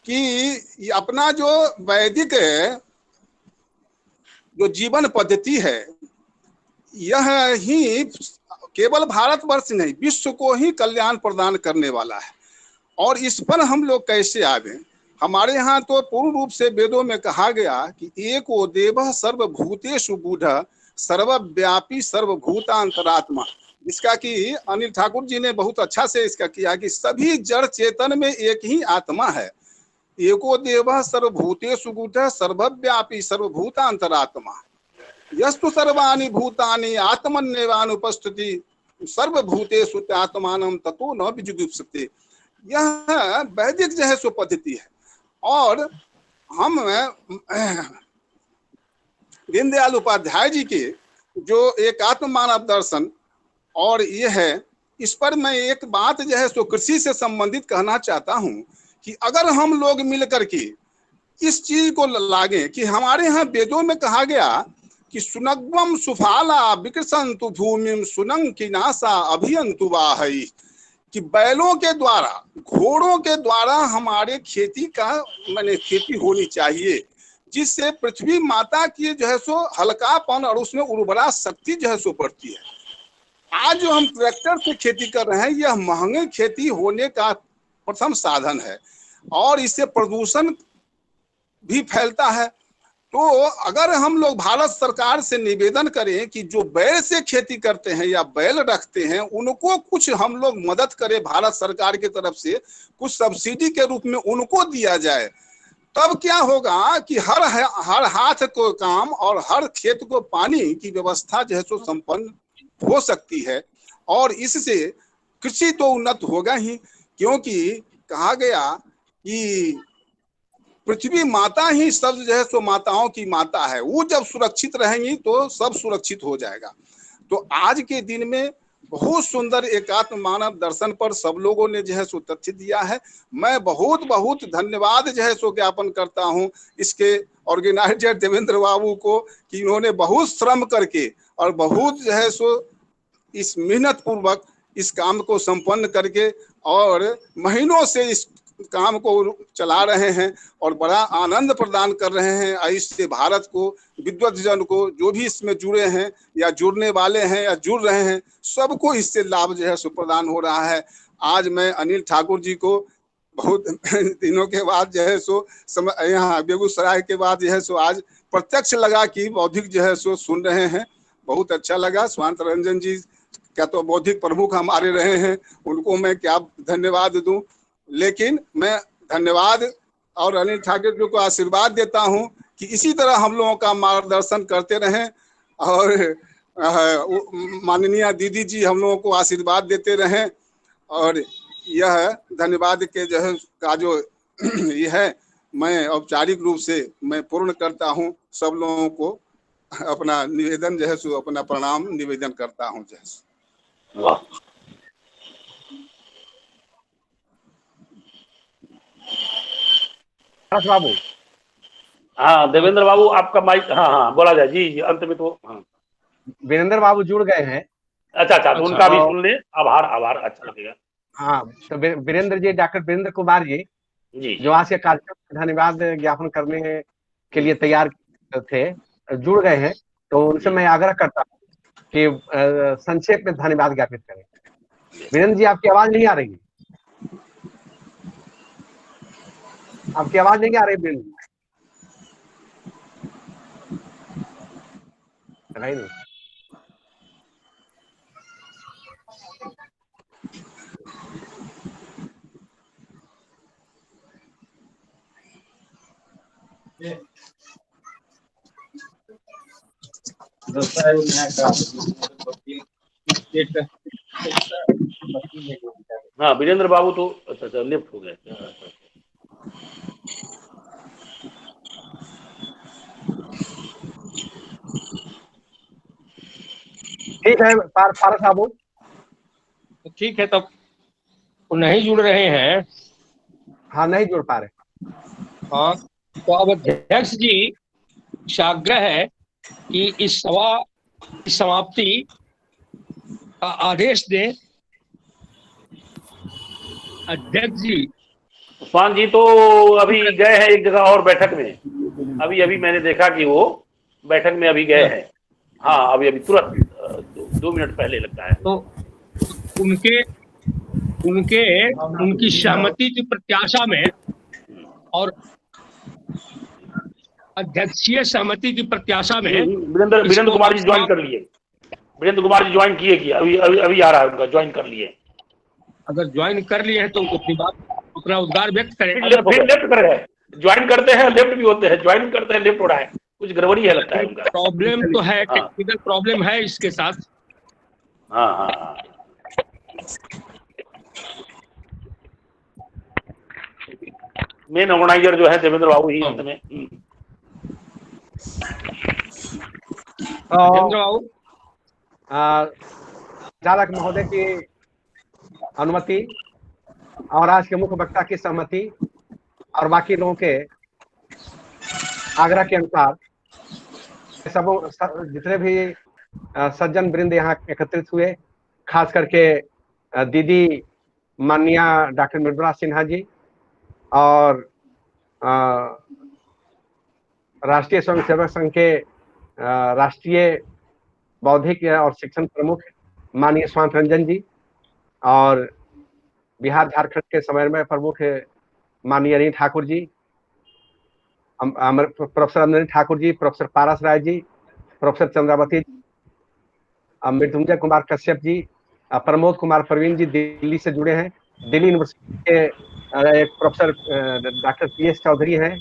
कि अपना जो वैदिक जो जीवन पद्धति है यह ही केवल भारतवर्ष नहीं विश्व को ही कल्याण प्रदान करने वाला है। और इस पर हम लोग कैसे आवे? हमारे यहाँ तो पूर्ण रूप से वेदों में कहा गया कि एको देवः सर्वभूतेषु गूढ़ः सर्वव्यापी सर्वभूतांतरात्मा, इसका कि अनिल ठाकुर जी ने बहुत अच्छा से इसका किया कि सभी जड़ चेतन में एक ही आत्मा है। एको देवः सर्वभूतेषु गूढ़ः सर्वव्यापी सर्वभूतांतरात्मा यस्तु सर्वाणि भूतानि आत्मन्येवानुपस्थिति सर्वभूतेषु आत्मानं ततो न विजुगुप्सते। यह वैदिक जो है सो पद्धति है। और हम दीनदयाल उपाध्याय जी के जो एकात्म मानव दर्शन और ये है, इस पर मैं एक बात जो है सो कृषि से संबंधित कहना चाहता हूं कि अगर हम लोग मिलकर के इस चीज को लागे कि हमारे यहाँ वेदों में कहा गया कि सुनग्वम सुफाला विकृसंतु भूमिम सुनंग किनासा अभियंतु वाहई, कि बैलों के द्वारा, घोड़ों के द्वारा हमारे खेती का खेती होनी चाहिए, जिससे पृथ्वी माता की जो है सो हल्कापन और उसमें उर्वरा शक्ति जो है सो बढ़ती है। आज जो हम ट्रैक्टर से खेती कर रहे हैं यह महंगे खेती होने का प्रथम साधन है और इससे प्रदूषण भी फैलता है। तो अगर हम लोग भारत सरकार से निवेदन करें कि जो बैल से खेती करते हैं या बैल रखते हैं उनको कुछ हम लोग मदद करें, भारत सरकार की तरफ से कुछ सब्सिडी के रूप में उनको दिया जाए, तब क्या होगा कि हर हाथ को काम और हर खेत को पानी की व्यवस्था जो है सो संपन्न हो सकती है और इससे कृषि तो उन्नत होगा ही। क्योंकि कहा गया कि पृथ्वी माता ही सब जो है सो माताओं की माता है। वो जब सुरक्षित रहेंगी तो सब सुरक्षित हो जाएगा। तो आज के दिन में बहुत सुंदर एकात्म मानव दर्शन पर सब लोगों ने जो है सो तथ्य दिया है। मैं बहुत बहुत धन्यवाद जो है सो ज्ञापन करता हूं इसके ऑर्गेनाइजर देवेंद्र बाबू को कि इन्होंने बहुत श्रम करके और बहुत जो है सो इस मेहनत पूर्वक इस काम को संपन्न करके और महीनों से इस काम को चला रहे हैं और बड़ा आनंद प्रदान कर रहे हैं। और इससे भारत को, विद्वत जन को, जो भी इसमें जुड़े हैं या जुड़ने वाले हैं या जुड़ रहे हैं, सबको इससे लाभ जो है सो प्रदान हो रहा है। आज मैं अनिल ठाकुर जी को बहुत दिनों के बाद जो है सो यहाँ बेगूसराय के बाद जो है सो आज प्रत्यक्ष लगा कि बौद्धिक जो है सो सुन रहे हैं। बहुत अच्छा लगा। स्वांत रंजन जी क्या तो बौद्धिक प्रमुख हमारे रहे हैं, उनको मैं क्या धन्यवाद दूं। लेकिन मैं धन्यवाद और अनिल ठाकुर जी को आशीर्वाद देता हूं कि इसी तरह हम लोगों का मार्गदर्शन करते रहें और माननीय दीदी जी हम लोगों को आशीर्वाद देते रहें। और यह धन्यवाद के जो है का जो ये है, मैं औपचारिक रूप से मैं पूर्ण करता हूं। सब लोगों को अपना निवेदन जो है सो अपना प्रणाम निवेदन करता हूं। जय बाबू। हाँ देवेंद्र बाबू आपका माइक, हाँ हाँ बोला जाए। जी जी अंत में तो हाँ वीरेंद्र बाबू जुड़ गए हैं। अच्छा तो उनका भी सुन ले। आभार आभार, अच्छा लगेगा। हाँ तो वीरेंद्र जी, डॉक्टर वीरेंद्र कुमार जी जो आज के कार्यक्रम धन्यवाद ज्ञापन करने के लिए तैयार थे, जुड़ गए हैं। तो उनसे मैं आग्रह करता हूँ कि संक्षेप में धन्यवाद ज्ञापित करें। वीरेंद्र जी आपकी आवाज नहीं आ रही है, आपकी आवाज नहीं आ रही वीरेंद्र जी। नहीं हाँ वीरेंद्र बाबू तो अच्छा लिफ्ट हो गए। ठीक है पारस बाबू। ठीक है, तब नहीं जुड़ रहे हैं। हाँ नहीं जुड़ पा रहे। हाँ तो अब अध्यक्ष जी से आग्रह है कि इस सभा की समाप्ति का आदेश दें। अध्यक्ष जी स्वान जी तो अभी गए हैं एक जगह और बैठक में। अभी मैंने देखा कि वो बैठक में अभी गए हैं। हाँ अभी तुरंत 2 मिनट पहले लगता है। तो उनकी सहमति की प्रत्याशा में और अध्यक्षीय सहमति की प्रत्याशा में वीरेंद्र कुमार जी ज्वाइन कर लिए। वीरेंद्र कुमार जी ज्वाइन किए अभी आ रहा है उनका, ज्वाइन कर लिए। अगर ज्वाइन कर लिए हैं तो अपनी बात, अपना उद्गार व्यक्त करें। फिर लेफ्ट कर रहे हैं, ज्वाइन करते हैं लेफ्ट भी होते हैं, ज्वाइन करते हैं लेफ्ट हो रहा है। कुछ गड़बड़ी है लगता है उनका। प्रॉब्लम तो है, टेक्निकल प्रॉब्लम है इसके साथ। हाँ मेन ऑर्गेनाइजर जो है देवेंद्र बाबू ही अंत में। देवेंद्र बाबू चालक महोदय की अनुमति और आज के मुख्य वक्ता की सहमति और बाकी लोगों के आग्रह के अनुसार सब जितने भी सज्जन वृंद यहाँ एकत्रित हुए, खास करके दीदी माननीय डॉक्टर मृदुला सिन्हा जी और राष्ट्रीय स्वयंसेवक संघ के राष्ट्रीय बौद्धिक और शिक्षण प्रमुख माननीय स्वांत रंजन जी और बिहार झारखंड के समन्वय प्रमुख माननीय अनिल ठाकुर जी, प्रोफेसर अनिल ठाकुर जी, प्रोफेसर पारस राय जी, प्रोफेसर चंद्रावती जी, मृत्युंजय कुमार कश्यप जी, प्रमोद कुमार प्रवीण जी दिल्ली से जुड़े हैं, दिल्ली यूनिवर्सिटी के एक प्रोफेसर डॉक्टर PS चौधरी हैं।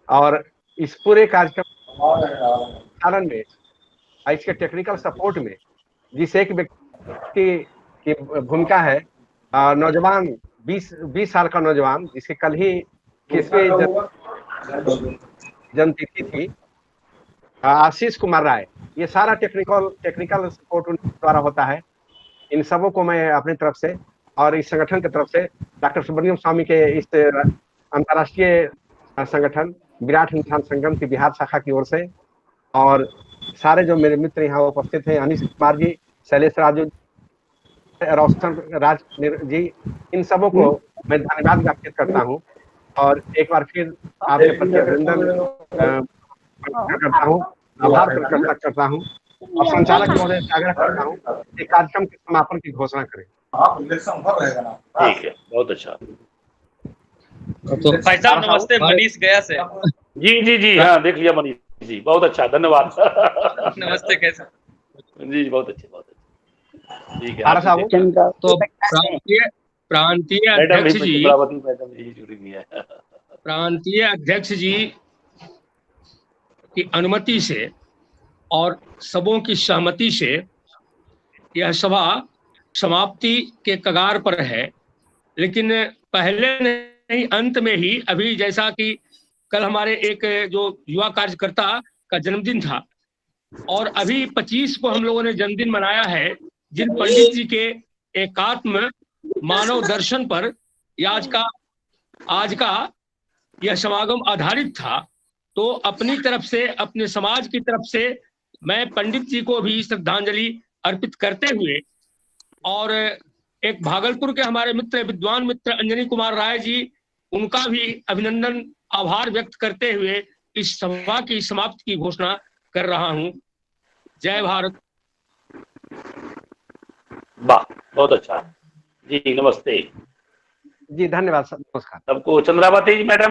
और इस पूरे कार्यक्रम में इसके टेक्निकल सपोर्ट में जिस एक व्यक्ति की भूमिका है, नौजवान 20 साल का नौजवान जिसके कल ही 21वें जन्मतिथि थी, आशीष कुमार राय, ये सारा टेक्निकल सपोर्ट उनके द्वारा होता है। इन सबों को मैं अपनी तरफ से और इस संगठन की तरफ से डॉक्टर सुब्रमण्यम स्वामी के इस अंतर्राष्ट्रीय संगठन विराट हिंदुस्तान संगम की बिहार शाखा की ओर से और सारे जो मेरे मित्र यहाँ उपस्थित हैं, अनिश कुमार जी, शैलेश राजू, रोशन राज जी, इन सबों को मैं धन्यवाद ज्ञापित करता हूँ और एक बार फिर आपके प्रति अभिनंदन करता हूँ, आभार प्रकट करता हूँ और संचालक महोदय से आग्रह करता हूँ कि कार्यक्रम के समापन की घोषणा करें। ठीक है, बहुत अच्छा। तो भाई साहब नमस्ते, मनीष गया से। जी जी जी, हाँ देख लिया मनीष जी, बहुत अच्छा, धन्यवाद। नमस्ते, कैसे जी, बहुत अच्छे, बहुत अच्छे। ठीक है, तो प्रांतीय अध्यक्ष जी, प्रांतीय अध्यक्ष जी की अनुमति से और सबों की सहमति से यह सभा समाप्ति के कगार पर है, लेकिन पहले नहीं अंत में ही, अभी जैसा कि कल हमारे एक जो युवा कार्यकर्ता का जन्मदिन था और अभी 25 को हम लोगों ने जन्मदिन मनाया है, जिन पंडित जी के एकात्म मानव दर्शन पर आज का यह समागम आधारित था। तो अपनी तरफ से, अपने समाज की तरफ से मैं पंडित जी को भी श्रद्धांजलि अर्पित करते हुए और एक भागलपुर के हमारे मित्र, विद्वान मित्र अंजनी कुमार राय जी, उनका भी अभिनंदन, आभार व्यक्त करते हुए इस सभा की समाप्ति की घोषणा कर रहा हूं। जय भारत। वाह, बहुत अच्छा जी, नमस्ते जी, धन्यवाद सर, नमस्कार सबको। चंद्रावती मैडम।